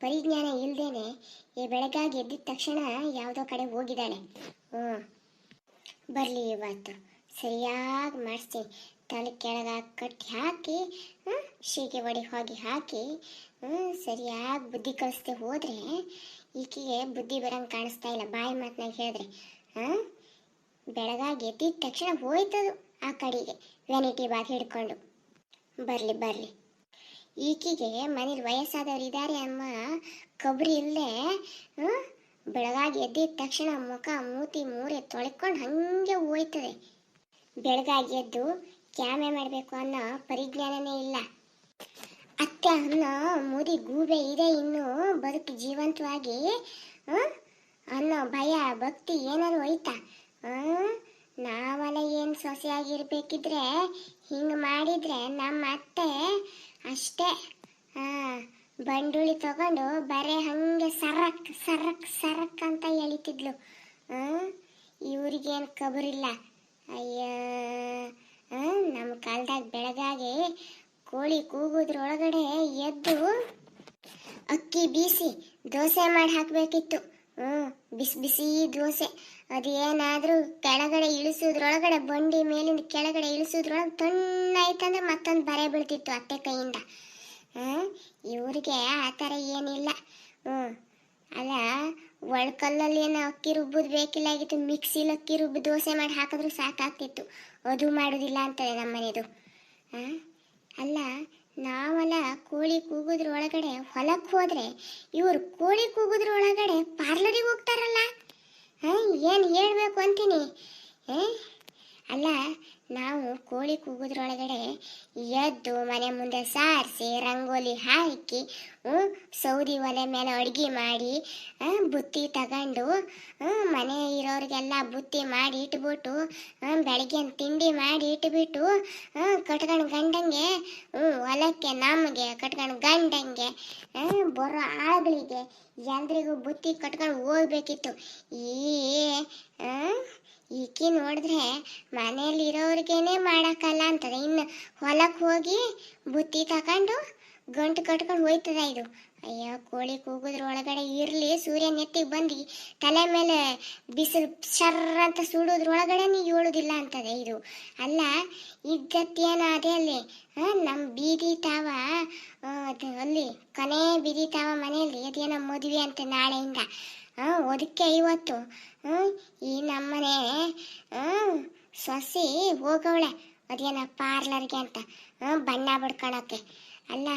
ಪರಿಜ್ಞಾನ ಇಲ್ಲದೇನೆ ಈ ಬೆಳಗಾಗಿ ಎದ್ದಿದ ತಕ್ಷಣ ಯಾವುದೋ ಕಡೆ ಹೋಗಿದ್ದಾಳೆ. ಬರಲಿ ಇವತ್ತು, ಸರಿಯಾಗಿ ಮಾಡಿಸ್ತೀನಿ. ತಲೆ ಕೆಳಗಾಗಿ ಕಟ್ಟಿ ಹಾಕಿ ಶೀಗೆ ಒಡಿ ಹೋಗಿ ಹಾಕಿ ಸರಿಯಾಗಿ ಬುದ್ಧಿ ಕಲಿಸ್ದೆ ಹೋದರೆ ಈಕೆಗೆ ಬುದ್ಧಿ ಬರಂಗೆ ಕಾಣಿಸ್ತಾ ಇಲ್ಲ. ಬಾಯಿ ಮಾತನಾಗ ಹೇಳಿದ್ರೆ ಬೆಳಗಾಗಿ ಎದ್ದಿದ ತಕ್ಷಣ ಹೋಯ್ತದು ಆ ಕಡೆಗೆ ವ್ಯಾನಿಟಿ ಬಾಗ್ ಹಿಡ್ಕೊಂಡು. ಬರಲಿ ಈಕೆಗೆ ಮನೇಲಿ ವಯಸ್ಸಾದವ್ರು ಇದ್ದಾರೆ ಅಮ್ಮ ಕೊಬ್ಬರಿ ಇಲ್ಲದೆ ಬೆಳಗಾಗಿ ಎದ್ದಿದ ತಕ್ಷಣ ಮುಖ ಮೂತಿ ಮೂರೆ ತೊಳ್ಕೊಂಡು ಹಾಗೆ ಹೋಯ್ತದೆ. ಬೆಳಗಾಗಿ ಎದ್ದು ಕ್ಯಾಮೆ ಮಾಡಬೇಕು ಅನ್ನೋ ಪರಿಜ್ಞಾನನೇ ಇಲ್ಲ. ಅತ್ತೆ ಅನ್ನೋ ಮುದಿ ಗೂಬೆ ಇದೆ ಇನ್ನು ಬದುಕು ಜೀವಂತವಾಗಿ ಅನ್ನೋ ಭಯ ಭಕ್ತಿ ಏನಾದ್ರು ಹೋಯ್ತಾ? ನಾವೆಲ್ಲ ಏನು ಸೊಸೆಯಾಗಿರ್ಬೇಕಿದ್ರೆ ಹಿಂಗೆ ಮಾಡಿದರೆ ನಮ್ಮ ಅತ್ತೆ ಅಷ್ಟೇ ಬಂಡುಳಿ ತಗೊಂಡು ಬರೇ ಹಾಗೆ ಸರಕ್ ಅಂತ ಎಳಿತಿದ್ಲು. ಇವ್ರಿಗೇನು ಕಬರಿಲ್ಲ. ಅಯ್ಯ, ನಮ್ಮ ಕಾಲದಾಗ ಬೆಳಗಾಗಿ ಕೋಳಿ ಕೂಗೋದ್ರೊಳಗಡೆ ಎದ್ದು ಅಕ್ಕಿ ಬೀಸಿ ದೋಸೆ ಮಾಡಿ ಹಾಕಬೇಕಿತ್ತು. ಬಿಸಿ ದೋಸೆ. ಅದೇನಾದರೂ ಕೆಳಗಡೆ ಇಳಿಸೋದ್ರೊಳಗಡೆ ಬಂಡಿ ಮೇಲಿಂದ ಕೆಳಗಡೆ ಇಳಿಸೋದ್ರೊಳಗೆ ತಣ್ಣಾಯ್ತಂದ್ರೆ ಮತ್ತೊಂದು ಬರೆ ಬೀಳ್ತಿತ್ತು ಅತ್ತೆ ಕೈಯಿಂದ. ಇವ್ರಿಗೆ ಆ ಥರ ಏನಿಲ್ಲ. ಅಲ್ಲ, ಒಳ್ಕಲ್ಲಲ್ಲಿ ಏನೋ ಅಕ್ಕಿ ರುಬ್ಬೋದು ಬೇಕಿಲ್ಲಾಗಿತ್ತು, ಮಿಕ್ಸಿಲಿ ಅಕ್ಕಿ ರುಬ್ಬಿ ದೋಸೆ ಮಾಡಿ ಹಾಕಿದ್ರು ಸಾಕಾಗ್ತಿತ್ತು. ಅದು ಮಾಡೋದಿಲ್ಲ ಅಂತದೆ ನಮ್ಮನೆದು. ಅಲ್ಲ, ನಾವೆಲ್ಲ ಕೋಳಿ ಕೂಗೋದ್ರ ಒಳಗಡೆ ಹೊಲಕ್ಕೆ ಹೋದರೆ ಇವರು ಕೋಳಿ ಕೂಗೋದ್ರ ಒಳಗಡೆ ಪಾರ್ಲರಿಗೆ ಹೋಗ್ತಾರಲ್ಲ. ಏನು ಹೇಳಬೇಕು ಅಂತೀನಿ. ಅಲ್ಲ, ನಾವು ಕೋಳಿ ಕೂಗೋದ್ರೊಳಗಡೆ ಎದ್ದು ಮನೆ ಮುಂದೆ ಸಾರಿಸಿ ರಂಗೋಲಿ ಹಾಕಿ ಸೌದಿ ಒಲೆ ಮೇಲೆ ಅಡುಗೆ ಮಾಡಿ ಬುತ್ತಿ ತಗೊಂಡು ಮನೆ ಇರೋರಿಗೆಲ್ಲ ಬುತ್ತಿ ಮಾಡಿ ಇಟ್ಬಿಟ್ಟು ಬೆಳಗ್ಗೆ ತಿಂಡಿ ಮಾಡಿ ಇಟ್ಬಿಟ್ಟು ಕಟ್ಕೊಂಡು ಗಂಡಂಗೆ ಹೊಲಕ್ಕೆ ನಮಗೆ ಕಟ್ಕೊಂಡು ಗಂಡಂಗೆ ಬರೋ ಆಳುಗಳಿಗೆ ಎಲ್ರಿಗೂ ಬುತ್ತಿ ಕಟ್ಕೊಂಡು ಹೋಗ್ಬೇಕಿತ್ತು. ಈಕಿ ನೋಡಿದ್ರೆ ಮನೆಯಲ್ಲಿ ಇರೋರಿಗೇನೆ ಮಾಡೋಕ್ಕಲ್ಲ ಅಂತದೆ, ಇನ್ನು ಹೊಲಕ್ಕೆ ಹೋಗಿ ಬುತ್ತಿ ತಗೊಂಡು ಗಂಟು ಕಟ್ಕೊಂಡು ಹೋಯ್ತದ ಇದು. ಅಯ್ಯೋ, ಕೋಳಿ ಕೂಗೋದ್ರ ಒಳಗಡೆ ಇರಲಿ, ಸೂರ್ಯ ನೆತ್ತಿಗೆ ಬಂದು ತಲೆ ಮೇಲೆ ಬಿಸಿಲು ಶರ್ರ ಅಂತ ಸುಡೋದ್ರೊಳಗಡೆ ಏಳುದಿಲ್ಲ ಅಂತದೆ ಇದು. ಅಲ್ಲ, ಇದ್ದತ್ತೇನೋ ಅದೇ ಅಲ್ಲಿ ನಮ್ಮ ಬೀದಿ ತಾವ ಅಲ್ಲಿ ಕೊನೆ ಬೀದಿ ತಾವ ಮನೆಯಲ್ಲಿ ಅದೇನೋ ಮದುವೆ ಅಂತೆ ನಾಳೆಯಿಂದ. ಅದಕ್ಕೆ ಇವತ್ತು ಈ ನಮ್ಮನೆ ಸೊಸಿ ಹೋಗವಳೆ ಅದೇನೋ ಪಾರ್ಲರ್ಗೆ ಅಂತ ಬಣ್ಣ ಬಡ್ಕೊಳಕ್ಕೆ. ಅಲ್ಲ,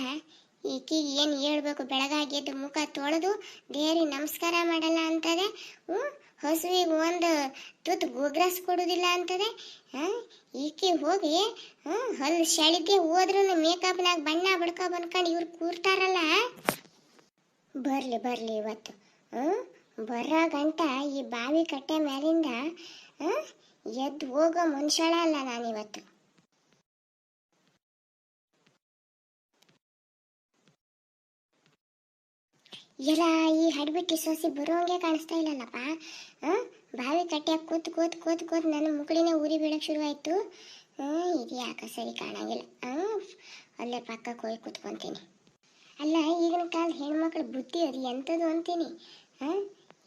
ಈಕಿಗೆ ಏನು ಹೇಳ್ಬೇಕು? ಬೆಳಗಾಗಿ ಎದ್ದು ಮುಖ ತೊಳೆದು ದೇವ್ರಿಗೆ ನಮಸ್ಕಾರ ಮಾಡಲ್ಲ ಅಂತದೆ, ಹಸುವಿಗೆ ಒಂದು ತುತ್ತು ಗೊಗ್ರಸ್ ಕೊಡೋದಿಲ್ಲ ಅಂತದೆ. ಈಕಿ ಹೋಗಿ ಹಲ್ಲು ಸೆಳಿಗೆ ಹೋದ್ರೂ ಮೇಕಪ್ನಾಗ ಬಣ್ಣ ಬಡ್ಕೊ ಬಂದ್ಕೊಂಡು ಇವ್ರು ಕೂರ್ತಾರಲ್ಲ. ಬರಲಿ ಇವತ್ತು. ಬರೋ ಗಂಟ ಈ ಬಾವಿ ಕಟ್ಟೆ ಮೇಲಿಂದ ಎದ್ದು ಹೋಗೋ ಮನುಷ್ಯಳ ಅಲ್ಲ ನಾನಿವತ್ತು. ಎಲ್ಲ ಈ ಹಡ್ಬಿಟ್ಟು ಸೊಸಿ ಬರೋಂಗೆ ಕಾಣಿಸ್ತಾ ಇಲ್ಲಲ್ಲಪ್ಪ. ಬಾವಿ ಕಟ್ಟೆಯಾಗ ಕೂತ್ ನನ್ನ ಮುಕಳಿನೇ ಉರಿ ಬೀಳಕ್ಕೆ ಶುರುವಾಯಿತು. ಇದು ಯಾಕೆ ಸರಿ ಕಾಣಂಗಿಲ್ಲ. ಅಲ್ಲೇ ಪಕ್ಕಕ್ಕೆ ಹೋಗಿ ಕೂತ್ಕೊತೀನಿ. ಅಲ್ಲ, ಈಗಿನ ಕಾಲದ ಹೆಣ್ಮಕ್ಳ ಬುದ್ಧಿ ಅದು ಎಂಥದ್ದು ಅಂತೀನಿ.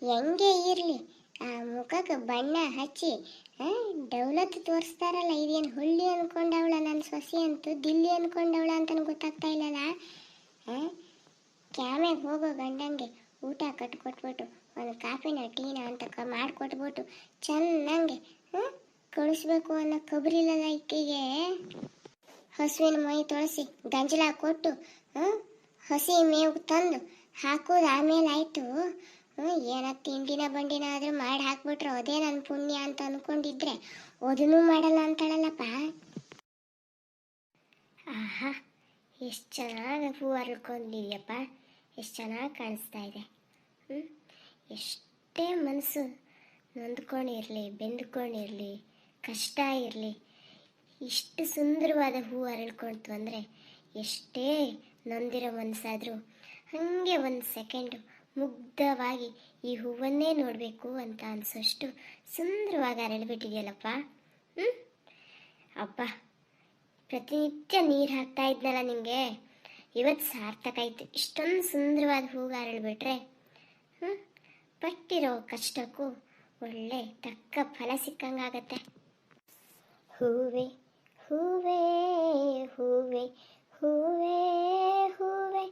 ಹೆಂಗೆ ಇರಲಿ, ಆ ಮುಖಕ್ಕೆ ಬಣ್ಣ ಹಚ್ಚಿ ದೌಲತ್ ತೋರಿಸ್ತಾರಲ್ಲ, ಇದೇನು ಹುಳ್ಳಿ ಅನ್ಕೊಂಡವಳ ನನ್ನ ಸೊಸೆ ಅಂತೂ ದಿಲ್ಲಿ ಅನ್ಕೊಂಡವಳ ಅಂತ ಗೊತ್ತಾಗ್ತಾ ಇಲ್ಲಲ್ಲ. ಕ್ಯಾಮೆಗೆ ಹೋಗೋ ಗಂಡಂಗೆ ಊಟ ಕಟ್ಕೊಟ್ಬಿಟ್ಟು ಒಂದು ಕಾಫಿನ ಟೀನ ಅಂತ ಮಾಡಿಕೊಟ್ಬಿಟ್ಟು ಚೆನ್ನಾಗೆ ಕಳಿಸ್ಬೇಕು ಅನ್ನೋ ಕಬರಿಲ್ಲದ ಇಕ್ಕಿಗೆ ಹಸುವಿನ ಮೈ ತೊಳಸಿ ಗಂಜಲ ಕೊಟ್ಟು ಹಸಿ ಮೇವು ತಂದು ಹಾಕೋದು ಆಮೇಲೆ ಆಯಿತು. ಏನ ತಿಂಡಿನ ಬಂಡಿನ ಆದರೂ ಮಾಡಿ ಹಾಕ್ಬಿಟ್ರೆ ಅದೇ ನನ್ನ ಪುಣ್ಯ ಅಂತ ಅಂದ್ಕೊಂಡಿದ್ರೆ ಅದನ್ನೂ ಮಾಡಲ್ಲ ಅಂತಾಳಲ್ಲಪ್ಪ. ಆಹಾ, ಎಷ್ಟು ಚೆನ್ನಾಗಿ ಹೂ ಅರ್ಕೊಂಡಿದ್ಯಪ್ಪ, ಎಷ್ಟು ಚೆನ್ನಾಗಿ ಕಾಣಿಸ್ತಾ ಇದೆ. ಎಷ್ಟೇ ಮನಸ್ಸು ನೊಂದ್ಕೊಂಡಿರಲಿ, ಬೆಂದ್ಕೊಂಡಿರಲಿ, ಕಷ್ಟ ಇರಲಿ, ಇಷ್ಟು ಸುಂದರವಾದ ಹೂ ಅರಳ್ಕೊಳ್ತು ಅಂದರೆ ಎಷ್ಟೇ ನೊಂದಿರೋ ಮನಸ್ಸಾದರೂ ಹಾಗೆ ಒಂದು ಸೆಕೆಂಡು ಮುಗ್ಧವಾಗಿ ಈ ಹೂವನ್ನೇ ನೋಡಬೇಕು ಅಂತ ಅನಿಸೋಷ್ಟು ಸುಂದರವಾಗಿ ಅರಳಿಬಿಟ್ಟಿದೆಯಲ್ಲಪ್ಪ. ಅಪ್ಪ, ಪ್ರತಿನಿತ್ಯ ನೀರು ಹಾಕ್ತಾ ಇದ್ನಲ್ಲ ನಿಮಗೆ, ಇವತ್ತು ಸಾರ್ಥಕ ಆಯಿತು. ಇಷ್ಟೊಂದು ಸುಂದರವಾದ ಹೂವು ಅರಳಿಬಿಟ್ರೆ ಪಟ್ಟಿರೋ ಕಷ್ಟಕ್ಕೂ ಒಳ್ಳೆ ತಕ್ಕ ಫಲ ಸಿಕ್ಕಂಗಾಗತ್ತೆ. ಹೂವೆ ಹೂವೇ ಹೂವೆ ಹೂವೇ ಹೂವೆ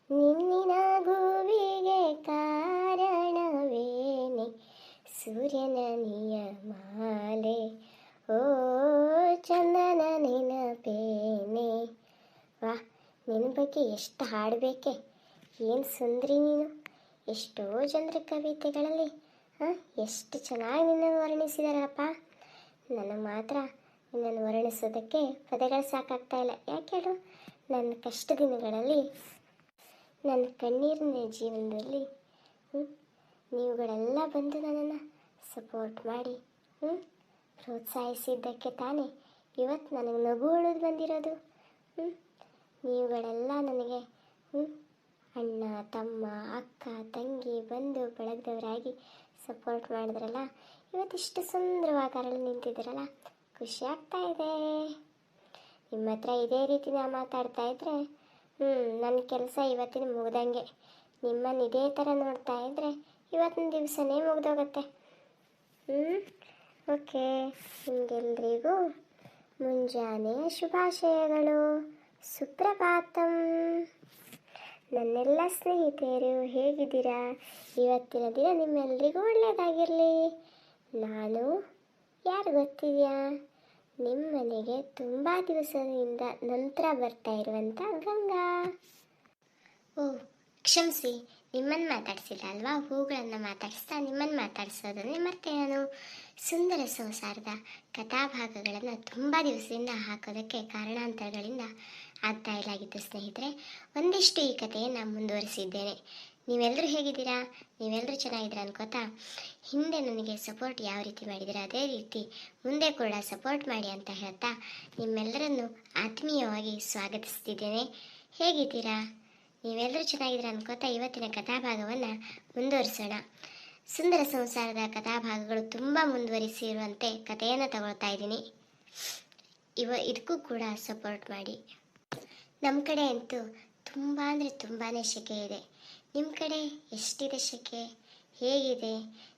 ನಿನ್ನಿನ ಹೂವಿಗೆ ಕಾರಣವೇನೆ ಸೂರ್ಯನ ನಿಯಮಾಲೆ ಓ ಚಂದನ ನೆನಪೇನೆ. ವಾ, ನಿನ್ನ ಬಗ್ಗೆ ಎಷ್ಟು ಹಾಡಬೇಕೆ, ಏನು ಸುಂದರಿ ನೀನು. ಎಷ್ಟೋ ಜನರ ಕವಿತೆಗಳಲ್ಲಿ ಎಷ್ಟು ಚೆನ್ನಾಗಿ ನಿನ್ನನ್ನು ವರ್ಣಿಸಿದಾರಪ್ಪ. ನನಗೆ ಮಾತ್ರ ನಿನ್ನನ್ನು ವರ್ಣಿಸೋದಕ್ಕೆ ಪದಗಳು ಸಾಕಾಗ್ತಾ ಇಲ್ಲ. ಯಾಕೆ ಹೇಳು, ನನ್ನ ಕಷ್ಟ ದಿನಗಳಲ್ಲಿ, ನನ್ನ ಕಣ್ಣೀರಿನ ಜೀವನದಲ್ಲಿ ನೀವುಗಳೆಲ್ಲ ಬಂದು ನನ್ನನ್ನು ಸಪೋರ್ಟ್ ಮಾಡಿ ಪ್ರೋತ್ಸಾಹಿಸಿದ್ದಕ್ಕೆ ತಾನೇ ಇವತ್ತು ನನಗೆ ನಗು ಉಳಿದು ಬಂದಿರೋದು. ನೀವುಗಳೆಲ್ಲ ನನಗೆ ಅಣ್ಣ, ತಮ್ಮ, ಅಕ್ಕ, ತಂಗಿ, ಬಂಧು ಬಳಗದವರಾಗಿ ಸಪೋರ್ಟ್ ಮಾಡಿದ್ರಲ್ಲ, ಇವತ್ತಿಷ್ಟು ಸುಂದರವಾಗಿ ಅರಳಿ ನಿಂತಿದ್ದೀರಲ್ಲ, ಖುಷಿ ಆಗ್ತಾ ಇದೆ. ನಿಮ್ಮ ಹತ್ರ ಇದೇ ರೀತಿ ನಾನು ಮಾತಾಡ್ತಾ ಇದ್ದರೆ ನನ್ನ ಕೆಲಸ ಇವತ್ತಿನ ಮುಗ್ದಂಗೆ. ನಿಮ್ಮನ್ನು ಇದೇ ಥರ ನೋಡ್ತಾ ಇದ್ದರೆ ಇವತ್ತಿನ ದಿವಸನೇ ಮುಗ್ದೋಗುತ್ತೆ. ಓಕೆ, ನಿಮಗೆಲ್ರಿಗೂ ಮುಂಜಾನೆಯ ಶುಭಾಶಯಗಳು. ಸುಪ್ರಭಾತಂ. ನನ್ನೆಲ್ಲ ಸ್ನೇಹಿತೆಯರು ಹೇಗಿದ್ದೀರಾ? ಇವತ್ತಿನ ದಿನ ನಿಮ್ಮೆಲ್ಲರಿಗೂ ಒಳ್ಳೆಯದಾಗಿರಲಿ. ನಾನು ಯಾರು ಗೊತ್ತಿದೆಯಾ? ನಿಮ್ಮ ಮನೆಗೆ ತುಂಬ ದಿವಸದಿಂದ ನಂತರ ಬರ್ತಾ ಇರುವಂಥ ಗಂಗಾ. ಓ, ಕ್ಷಮಿಸಿ, ನಿಮ್ಮನ್ನು ಮಾತಾಡಿಸಿಲ್ಲ ಅಲ್ವಾ? ಹೂಗಳನ್ನು ಮಾತಾಡಿಸ್ತಾ ನಿಮ್ಮನ್ನು ಮಾತಾಡಿಸೋದನ್ನೇ ಮತ್ತೆ ನಾನು ಸುಂದರ ಸಂಸಾರದ ಕಥಾಭಾಗಗಳನ್ನು ತುಂಬ ದಿವಸದಿಂದ ಹಾಕೋದಕ್ಕೆ ಕಾರಣಾಂತರಗಳಿಂದ ಆಗ್ತಾ ಇಲ್ಲಾಗಿತ್ತು ಸ್ನೇಹಿತರೆ. ಒಂದಿಷ್ಟು ಈ ಕಥೆಯನ್ನು ಮುಂದುವರಿಸಿದ್ದೇನೆ. ನೀವೆಲ್ಲರೂ ಹೇಗಿದ್ದೀರಾ? ನೀವೆಲ್ಲರೂ ಚೆನ್ನಾಗಿದ್ದೀರಾ ಅನ್ಕೋತಾ, ಹಿಂದೆ ನನಗೆ ಸಪೋರ್ಟ್ ಯಾವ ರೀತಿ ಮಾಡಿದ್ದೀರಾ ಅದೇ ರೀತಿ ಮುಂದೆ ಕೂಡ ಸಪೋರ್ಟ್ ಮಾಡಿ ಅಂತ ಹೇಳ್ತಾ ನಿಮ್ಮೆಲ್ಲರನ್ನು ಆತ್ಮೀಯವಾಗಿ ಸ್ವಾಗತಿಸ್ತಿದ್ದೇನೆ. ಹೇಗಿದ್ದೀರಾ? ನೀವೆಲ್ಲರೂ ಚೆನ್ನಾಗಿದ್ದೀರಾ ಅನ್ಕೋತಾ ಇವತ್ತಿನ ಕಥಾಭಾಗವನ್ನು ಮುಂದುವರಿಸೋಣ. ಸುಂದರ ಸಂಸಾರದ ಕಥಾಭಾಗಗಳು ತುಂಬ ಮುಂದುವರಿಸಿರುವಂತೆ ಕಥೆಯನ್ನು ತಗೊಳ್ತಾ ಇದ್ದೀನಿ. ಇದಕ್ಕೂ ಕೂಡ ಸಪೋರ್ಟ್ ಮಾಡಿ. ನಮ್ಮ ಕಡೆ ಅಂತೂ ತುಂಬ ಅಂದರೆ ತುಂಬಾ ಸೆಕೆ ಇದೆ. ನಿಮ್ಮ ಕಡೆ ಎಷ್ಟಿದೆ ಸೆಕೆ? ಹೇಗಿದೆ?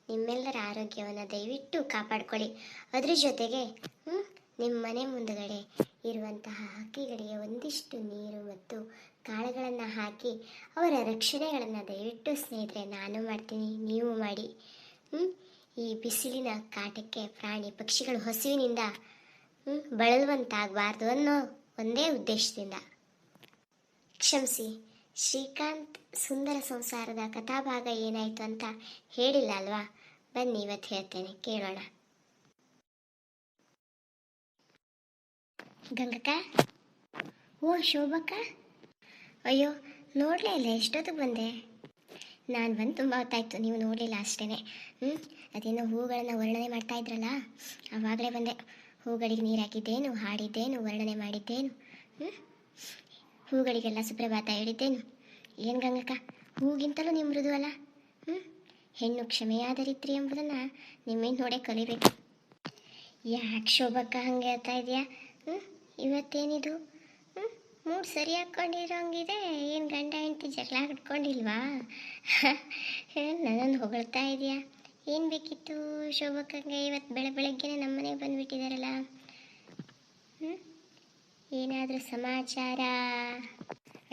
ನಿಮ್ಮೆಲ್ಲರ ಆರೋಗ್ಯವನ್ನು ದಯವಿಟ್ಟು ಕಾಪಾಡಿಕೊಳ್ಳಿ. ಅದ್ರ ಜೊತೆಗೆ ನಿಮ್ಮ ಮನೆ ಮುಂದುಗಡೆ ಇರುವಂತಹ ಹಕ್ಕಿಗಳಿಗೆ ಒಂದಿಷ್ಟು ನೀರು ಮತ್ತು ಕಾಳುಗಳನ್ನು ಹಾಕಿ ಅವರ ರಕ್ಷಣೆಗಳನ್ನು ದಯವಿಟ್ಟು ಸ್ನೇಹಿತರೆ ನಾನು ಮಾಡ್ತೀನಿ, ನೀವು ಮಾಡಿ. ಈ ಬಿಸಿಲಿನ ಕಾಟಕ್ಕೆ ಪ್ರಾಣಿ ಪಕ್ಷಿಗಳು ಹಸುವಿನಿಂದ ಬಳಲುವಂತಾಗಬಾರ್ದು ಅನ್ನೋ ಒಂದೇ ಉದ್ದೇಶದಿಂದ. ಕ್ಷಮಿಸಿ, ಶ್ರೀಕಾಂತ್ ಸುಂದರ ಸಂಸಾರದ ಕಥಾಭಾಗ ಏನಾಯಿತು ಅಂತ ಹೇಳಿಲ್ಲ ಅಲ್ವಾ? ಬನ್ನಿ ಇವತ್ತು ಹೇಳ್ತೇನೆ, ಕೇಳೋಣ. ಗಂಗಕ್ಕ, ಓ ಶೋಭಕ್ಕ, ಅಯ್ಯೋ ನೋಡಲೇ ಇಲ್ಲ, ಎಷ್ಟೊತ್ತಿಗೆ ಬಂದೆ? ನಾನು ಬಂದು ತುಂಬ ಹೊತ್ತಾಯಿತು, ನೀವು ನೋಡಲಿಲ್ಲ ಅಷ್ಟೇ. ಅದೇನೋ ಹೂಗಳನ್ನು ವರ್ಣನೆ ಮಾಡ್ತಾ ಇದ್ರಲ್ಲ, ಆವಾಗಲೇ ಬಂದೆ. ಹೂಗಳಿಗೆ ನೀರು ಹಾಕಿದ್ದೇನು, ಹಾಡಿದ್ದೇನು, ವರ್ಣನೆ ಮಾಡಿದ್ದೇನು, ಹೂಗಳಿಗೆಲ್ಲ ಸುಪ್ರಭಾತ ಹೇಳಿದ್ದೇನು. ಏನು ಗಂಗಕ್ಕ, ಹೂಗಿಂತಲೂ ನೀವು ಮೃದು ಅಲ್ಲ. ಹೆಣ್ಣು ಕ್ಷಮೆಯಾದರಿತ್ರಿ ಎಂಬುದನ್ನು ನಿಮ್ಮೇನು ನೋಡೇ ಕಲಿಬೇಕು. ಯಾಕೆ ಶೋಭಕ್ಕ ಹಂಗೆ ಹೇಳ್ತಾ ಇದೆಯಾ? ಇವತ್ತೇನಿದು ಮೂಡ್ ಸರಿ ಹಾಕ್ಕೊಂಡಿರೋಂಗಿದೆ. ಏನು ಗಂಡ ಹೆಂಡತಿ ಜಗಳ ಹಿಡ್ಕೊಂಡಿಲ್ವಾ? ನನ್ನನ್ನು ಹೊಗಳ್ತಾ ಇದೆಯಾ? ಏನು ಬೇಕಿತ್ತು ಶೋಭಕ್ಕಂಗೆ? ಇವತ್ತು ಬೆಳಗ್ಗೆನೆ ನಮ್ಮ ಮನೆಗೆ ಬಂದುಬಿಟ್ಟಿದ್ದಾರಲ್ಲ. ಏನಾದರೂ ಸಮಾಚಾರ?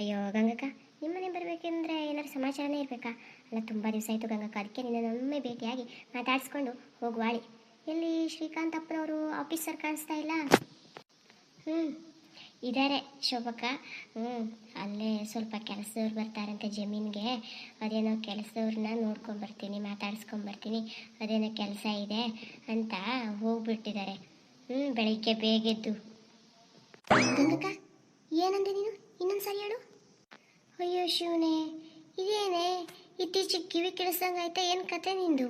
ಅಯ್ಯೋ ಗಂಗಕ್ಕ, ನಿಮ್ಮನೆ ಬರಬೇಕೆಂದ್ರೆ ಏನಾದರೂ ಸಮಾಚಾರನೇ ಇರಬೇಕಾ? ಅಲ್ಲ, ತುಂಬ ದಿವಸ ಆಯಿತು ಗಂಗಕ್ಕ, ಅದಕ್ಕೆ ನಿನ್ನೊಮ್ಮೆ ಭೇಟಿಯಾಗಿ ಮಾತಾಡಿಸ್ಕೊಂಡು ಹೋಗುವಾಳಿ. ಎಲ್ಲಿ ಶ್ರೀಕಾಂತ್ ಅಪ್ಪನವರು ಆಫೀಸರ್ ಕಾಣಿಸ್ತಾ ಇಲ್ಲ? ಇದ್ದಾರೆ ಶೋಭಕ್ಕ. ಅಲ್ಲೇ ಸ್ವಲ್ಪ ಕೆಲಸದವ್ರು ಬರ್ತಾರಂತೆ ಜಮೀನಿಗೆ. ಅದೇನೋ ಕೆಲಸದವ್ರನ್ನ ನೋಡ್ಕೊಂಬರ್ತೀನಿ, ಮಾತಾಡಿಸ್ಕೊಂಬರ್ತೀನಿ, ಅದೇನೋ ಕೆಲಸ ಇದೆ ಅಂತ ಹೋಗ್ಬಿಟ್ಟಿದ್ದಾರೆ. ಬೆಳಿಗ್ಗೆ ಬೇಗೆದ್ದು. ಗಂಗಕ್ಕ, ಏನಂದೆ ನೀನು? ಇನ್ನೊಂದು ಸರಿ ಹೇಳು. ಅಯ್ಯೋ ಶಿವನೇ, ಇದೇನೇ ಇತ್ತೀಚೆಗೆ ಕಿವಿ ಕೇಳಿಸ್ದಂಗಾಯ್ತಾ? ಏನು ಕತೆ ನಿಂದು?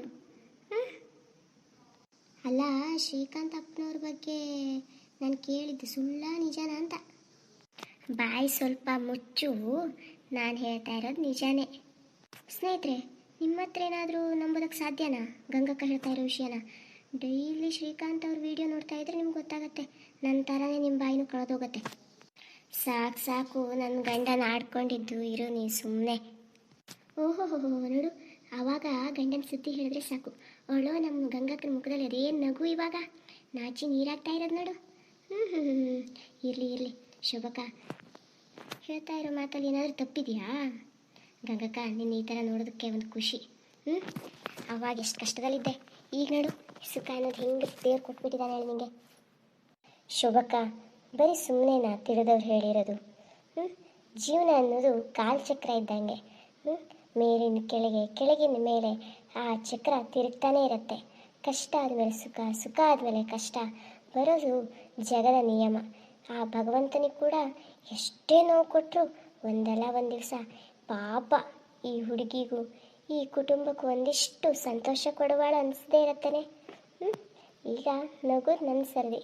ಅಲ್ಲ, ಶ್ರೀಕಾಂತ್ ಅಪ್ಪನವ್ರ ಬಗ್ಗೆ ನಾನು ಕೇಳಿದ್ದು ಸುಳ್ಳ ನಿಜಾನ ಅಂತ? ಬಾಯಿ ಸ್ವಲ್ಪ ಮುಚ್ಚು, ನಾನು ಹೇಳ್ತಾ ಇರೋದು ನಿಜಾನೇ. ಸ್ನೇಹಿತರೆ, ನಿಮ್ಮ ಹತ್ರ ಏನಾದರೂ ನಂಬೋದಕ್ಕೆ ಸಾಧ್ಯನಾ ಗಂಗಕ್ಕ ಹೇಳ್ತಾ ಇರೋ ವಿಷಯನ? ಡೈಲಿ ಶ್ರೀಕಾಂತ್ ಅವ್ರ ವಿಡಿಯೋ ನೋಡ್ತಾ ಇದ್ರೆ ನಿಮ್ಗೆ ಗೊತ್ತಾಗತ್ತೆ, ನನ್ನ ಥರನೇ ನಿಮ್ಮ ಬಾಯಿನೂ ಕಳೆದೋಗುತ್ತೆ. ಸಾಕು ಸಾಕು, ನನ್ನ ಗಂಡನ ಆಡ್ಕೊಂಡಿದ್ದು ಇರು ನೀ ಸುಮ್ಮನೆ. ಓಹೋ ನೋಡು, ಆವಾಗ ಗಂಡನ ಸುದ್ದಿ ಹೇಳಿದ್ರೆ ಸಾಕು, ಅವಳು ನಮ್ಮ ಗಂಗಕ್ಕನ ಮುಖದಲ್ಲಿ ಅದೇನು ನಗು, ಇವಾಗ ನಾಚಿ ನೀರಾಗ್ತಾ ಇರೋದು ನೋಡು. ಇರಲಿ ಶೋಭಕ್ಕ, ಹೇಳ್ತಾ ಇರೋ ಮಾತಲ್ಲಿ ಏನಾದರೂ ತಪ್ಪಿದೆಯಾ? ಗಂಗಕ್ಕ, ನಿನ್ನ ಈ ಥರ ನೋಡೋದಕ್ಕೆ ಒಂದು ಖುಷಿ. ಅವಾಗ ಎಷ್ಟು ಕಷ್ಟದಲ್ಲಿದ್ದೆ, ಈಗ ನೋಡು ಸುಖ ಅನ್ನೋದು ಹೆಂಗೆ ದೇವ್ರು ಕೊಟ್ಬಿಟ್ಟಿದ್ದಾನೆ ಹೇಳಿ ನಿಮಗೆ. ಶೋಭಕ್ಕ, ಬರೀ ಸುಮ್ಮನೆನಾ ತಿಳಿದವ್ರು ಹೇಳಿರೋದು? ಜೀವನ ಅನ್ನೋದು ಕಾಲ್ಚಕ್ರ ಇದ್ದಂಗೆ. ಮೇಲಿನ ಕೆಳಗೆ, ಕೆಳಗಿನ ಮೇಲೆ ಆ ಚಕ್ರ ತಿರುಗ್ತಾನೆ ಇರುತ್ತೆ. ಕಷ್ಟ ಆದಮೇಲೆ ಸುಖ, ಸುಖ ಆದಮೇಲೆ ಕಷ್ಟ ಬರೋದು ಜಗದ ನಿಯಮ. ಆ ಭಗವಂತನಿಗೆ ಕೂಡ ಎಷ್ಟೇ ನೋವು ಕೊಟ್ಟರು ಒಂದಲ್ಲ ಒಂದು ದಿವಸ ಪಾಪ ಈ ಹುಡುಗಿಗೂ ಈ ಕುಟುಂಬಕ್ಕೂ ಒಂದಿಷ್ಟು ಸಂತೋಷ ಕೊಡುವಾಳ ಅನಿಸದೇ ಇರತ್ತಾನೆ. ಈಗ ನಗೋದು ನನ್ನ ಸರದಿ.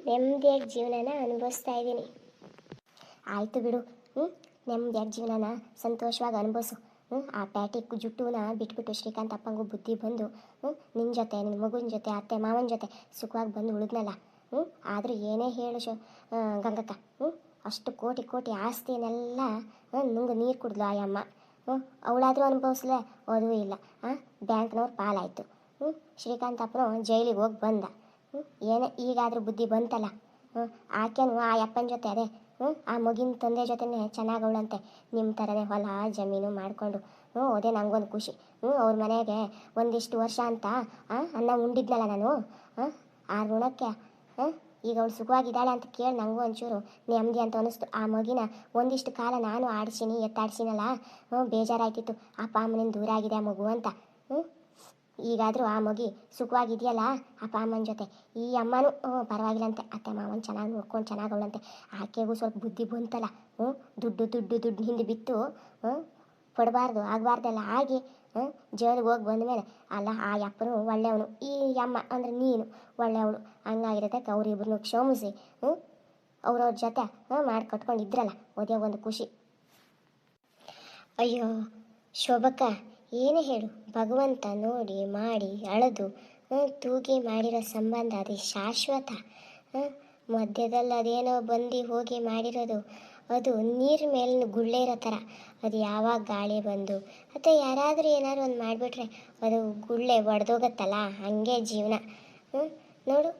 ನೆಮ್ಮದಿಯಾಗಿ ಜೀವನನ ಅನುಭವಿಸ್ತಾ ಇದ್ದೀನಿ. ಆಯಿತು ಬಿಡು, ನೆಮ್ಮದಿಯಾಗಿ ಜೀವನನ ಸಂತೋಷವಾಗಿ ಅನುಭವಿಸು. ಆ ಪ್ಯಾಟಿ ಜುಟ್ಟುನ ಬಿಟ್ಬಿಟ್ಟು ಶ್ರೀಕಾಂತ್ ಅಪ್ಪಂಗೂ ಬುದ್ಧಿ ಬಂದು ನಿನ್ನ ಜೊತೆ, ನಿನ್ನ ಮಗುನ ಜೊತೆ, ಅತ್ತೆ ಮಾವನ ಜೊತೆ ಸುಖವಾಗಿ ಬಂದು ಉಳಿದ್ನಲ್ಲ. ಆದರೂ ಏನೇ ಹೇಳು ಗಂಗಕ್ಕ, ಅಷ್ಟು ಕೋಟಿ ಕೋಟಿ ಆಸ್ತಿನೆಲ್ಲ ನುಂಗು ನೀರು ಕುಡಿದ್ಲು ಆ ಅಮ್ಮ. ಅವಳಾದರೂ ಅನುಭವಿಸ್ಲೆ, ಅದೂ ಇಲ್ಲ. ಬ್ಯಾಂಕ್ನವ್ರು ಪಾಲಾಯಿತು. ಶ್ರೀಕಾಂತ್ ಅಪ್ಪನು ಜೈಲಿಗೆ ಹೋಗಿ ಬಂದ. ಏನೇ ಈಗಾದರೂ ಬುದ್ಧಿ ಬಂತಲ್ಲ. ಆಕೆನು ಆ ಅಪ್ಪನ ಜೊತೆ ಅದೇ ಆ ಮಗಿನ ತಂದೆ ಜೊತೆನೇ ಚೆನ್ನಾಗಿ ಅವಳಂತೆ. ನಿಮ್ಮ ಥರನೇ ಹೊಲ ಜಮೀನು ಮಾಡಿಕೊಂಡು ಅದೇ ನಂಗೊಂದು ಖುಷಿ. ಅವ್ರ ಮನೆಗೆ ಒಂದಿಷ್ಟು ವರ್ಷ ಅಂತ ಅನ್ನ ಉಂಡಿದ್ನಲ್ಲ ನಾನು. ಆ ಋಣಕ್ಕೆ ಈಗ ಅವಳು ಸುಖವಾಗಿದ್ದಾಳೆ ಅಂತ ಕೇಳಿ ನನಗೂ ಒಂಚೂರು ನೆಮ್ಮದಿ ಅಂತ ಅನ್ನಿಸ್ತು. ಆ ಮಗಿನ ಒಂದಿಷ್ಟು ಕಾಲ ನಾನು ಆಡಿಸಿನಿ, ಎತ್ತಾಡಿಸಿನಲ್ಲ, ಬೇಜಾರಾಯ್ತಿತ್ತು. ಅಪ್ಪ ಅಮ್ಮನಿಂದ ದೂರ ಆಗಿದೆ ಆ ಮಗು ಅಂತ. ಈಗಾದರೂ ಆ ಮಗಿ ಸುಖವಾಗಿದೆಯಲ್ಲ ಅಪ್ಪ ಅಮ್ಮನ ಜೊತೆ. ಈ ಅಮ್ಮನೂ ಪರವಾಗಿಲ್ಲಂತೆ, ಅತ್ತೆ ಮಾವನ ಚೆನ್ನಾಗಿ ನೋಡ್ಕೊಂಡು ಚೆನ್ನಾಗಿ ಅವಳಂತೆ. ಆಕೆಗೂ ಸ್ವಲ್ಪ ಬುದ್ಧಿ ಬಂತಲ್ಲ. ದುಡ್ಡು ಹಿಂದೆ ಬಿತ್ತು ಕೊಡಬಾರ್ದು, ಆಗಬಾರ್ದೆಲ್ಲ ಆಗಿ ಜೈಲಿಗೆ ಹೋಗಿ ಬಂದಮೇಲೆ ಅಲ್ಲ ಆ ಅಪ್ಪನು ಒಳ್ಳೆಯವನು, ಈ ಅಮ್ಮ ಅಂದರೆ ನೀನು ಒಳ್ಳೆಯವಳು. ಹಂಗಾಗಿರೋದಕ್ಕೆ ಅವರಿಬ್ಬರನ್ನು ಕ್ಷಮಿಸಿ ಅವ್ರವ್ರ ಜೊತೆ ಮಾಡಿ ಕಟ್ಕೊಂಡು ಇದ್ರಲ್ಲ, ಅದೇ ಒಂದು ಖುಷಿ. ಅಯ್ಯೋ ಶೋಭಕ್ಕ, ಏನೇ ಹೇಳು, ಭಗವಂತ ನೋಡಿ ಮಾಡಿ ಅಳೆದು ತೂಗಿ ಮಾಡಿರೋ ಸಂಬಂಧ ಅದು ಶಾಶ್ವತ. ಮಧ್ಯದಲ್ಲಿ ಅದೇನೋ ಬಂದು ಹೋಗಿ ಮಾಡಿರೋದು, ಅದು ನೀರು ಮೇಲಿನ ಗುಳ್ಳೆ ಇರೋ ಥರ. ಅದು ಯಾವಾಗ ಗಾಳಿ ಬಂದು ಅಥವಾ ಯಾರಾದರೂ ಏನಾದ್ರು ಒಂದು ಮಾಡಿಬಿಟ್ರೆ ಅದು ಗುಳ್ಳೆ ಒಡೆದೋಗತ್ತಲ್ಲ, ಹಾಗೆ ಜೀವನ. ನೋಡು,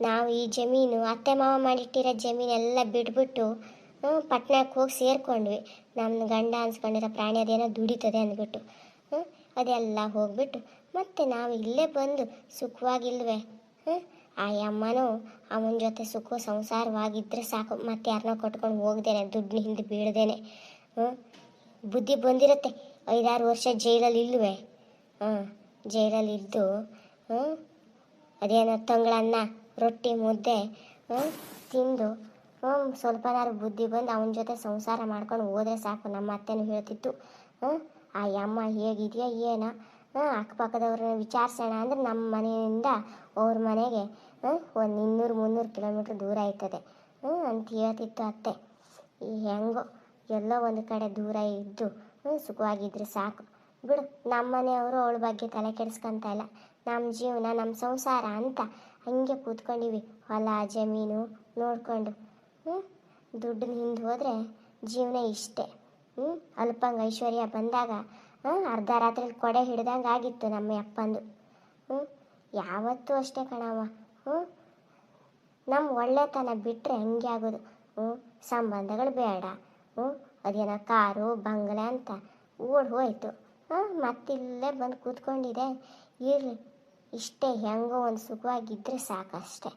ನಾವು ಈ ಜಮೀನು ಅತ್ತೆ ಮಾವ ಮಾಡಿಟ್ಟಿರೋ ಜಮೀನೆಲ್ಲ ಬಿಟ್ಬಿಟ್ಟು ಪಟ್ಟಣಕ್ಕೆ ಹೋಗಿ ಸೇರಿಕೊಂಡ್ವಿ. ನಮ್ಮ ಗಂಡ ಅನ್ಸ್ಕೊಂಡಿರೋ ಪ್ರಾಣಿ ಅದೇನೋ ದುಡಿತದೆ ಅಂದ್ಬಿಟ್ಟು ಅದೆಲ್ಲ ಹೋಗ್ಬಿಟ್ಟು ಮತ್ತೆ ನಾವು ಇಲ್ಲೇ ಬಂದು ಸುಖವಾಗಿಲ್ವೇ? ಆ ಅಮ್ಮನೂ ಅವನ ಜೊತೆ ಸುಖ ಸಂಸಾರವಾಗಿದ್ದರೆ ಸಾಕು, ಮತ್ತೆ ಯಾರನ್ನೋ ಕಟ್ಕೊಂಡು ಹೋಗ್ದೇನೆ, ದುಡ್ಡು ಹಿಂದೆ ಬೀಳ್ದೇನೆ. ಬುದ್ಧಿ ಬಂದಿರುತ್ತೆ. 5-6 ವರ್ಷ ಜೈಲಲ್ಲಿ ಇಲ್ವೇ? ಜೈಲಲ್ಲಿ ಇದ್ದು ಅದೇನೋ ತಂಗಳನ್ನ ರೊಟ್ಟಿ ಮುದ್ದೆ ತಿಂದು ಸ್ವಲ್ಪನಾರು ಬುದ್ಧಿ ಬಂದು ಅವನ ಜೊತೆ ಸಂಸಾರ ಮಾಡ್ಕೊಂಡು ಹೋದರೆ ಸಾಕು. ನಮ್ಮ ಅತ್ತೆನೂ ಹೇಳ್ತಿತ್ತು, ಆ ಅಮ್ಮ ಹೇಗಿದೆಯಾ ಏನೋ, ಅಕ್ಕಪಕ್ಕದವ್ರನ್ನ ವಿಚಾರಿಸೋಣ ಅಂದರೆ ನಮ್ಮ ಮನೆಯಿಂದ ಅವ್ರ ಮನೆಗೆ ಒಂದು 200-300 ಕಿಲೋಮೀಟ್ರ್ ದೂರ ಆಯ್ತದೆ ಅಂತ ಹೇಳ್ತಿತ್ತು ಅತ್ತೆ. ಹೆಂಗೋ ಎಲ್ಲೋ ಒಂದು ಕಡೆ ದೂರ ಇದ್ದು ಸುಖವಾಗಿದ್ರೆ ಸಾಕು ಬಿಡು. ನಮ್ಮ ಮನೆಯವರು ಅವಳ ಬಗ್ಗೆ ತಲೆ ಕೆಡಿಸ್ಕೊಂತ ಇಲ್ಲ. ನಮ್ಮ ಜೀವನ ನಮ್ಮ ಸಂಸಾರ ಅಂತ ಹಂಗೆ ಕೂತ್ಕೊಂಡಿವಿ, ಹೊಲ ಜಮೀನು ನೋಡಿಕೊಂಡು. ದುಡ್ಡಿನ ಹಿಂದೆ ಹೋದರೆ ಜೀವನ ಇಷ್ಟೇ. ಅಲ್ಪಂಗ ಐಶ್ವರ್ಯ ಬಂದಾಗ ಅರ್ಧ ರಾತ್ರಿ ಕೊಡೆ ಹಿಡ್ದಂಗೆ ಆಗಿತ್ತು ನಮ್ಮ ಅಪ್ಪಂದು. ಯಾವತ್ತೂ ಅಷ್ಟೇ ಕಣವ. ನಮ್ಮ ಒಳ್ಳೆತನ ಬಿಟ್ಟರೆ ಹಂಗೆ ಆಗೋದು. ಸಂಬಂಧಗಳು ಬೇಡ, ಅದೇನೋ ಕಾರು ಬಂಗಲೆ ಅಂತ ಓಡ್ ಹೋಯ್ತು. ಮತ್ತಿಲ್ಲೇ ಬಂದು ಕೂತ್ಕೊಂಡಿದೆ. ಇರಲಿ, ಇಷ್ಟೇ, ಹೆಂಗೋ ಒಂದು ಸುಖವಾಗಿದ್ದರೆ ಸಾಕಷ್ಟೆ.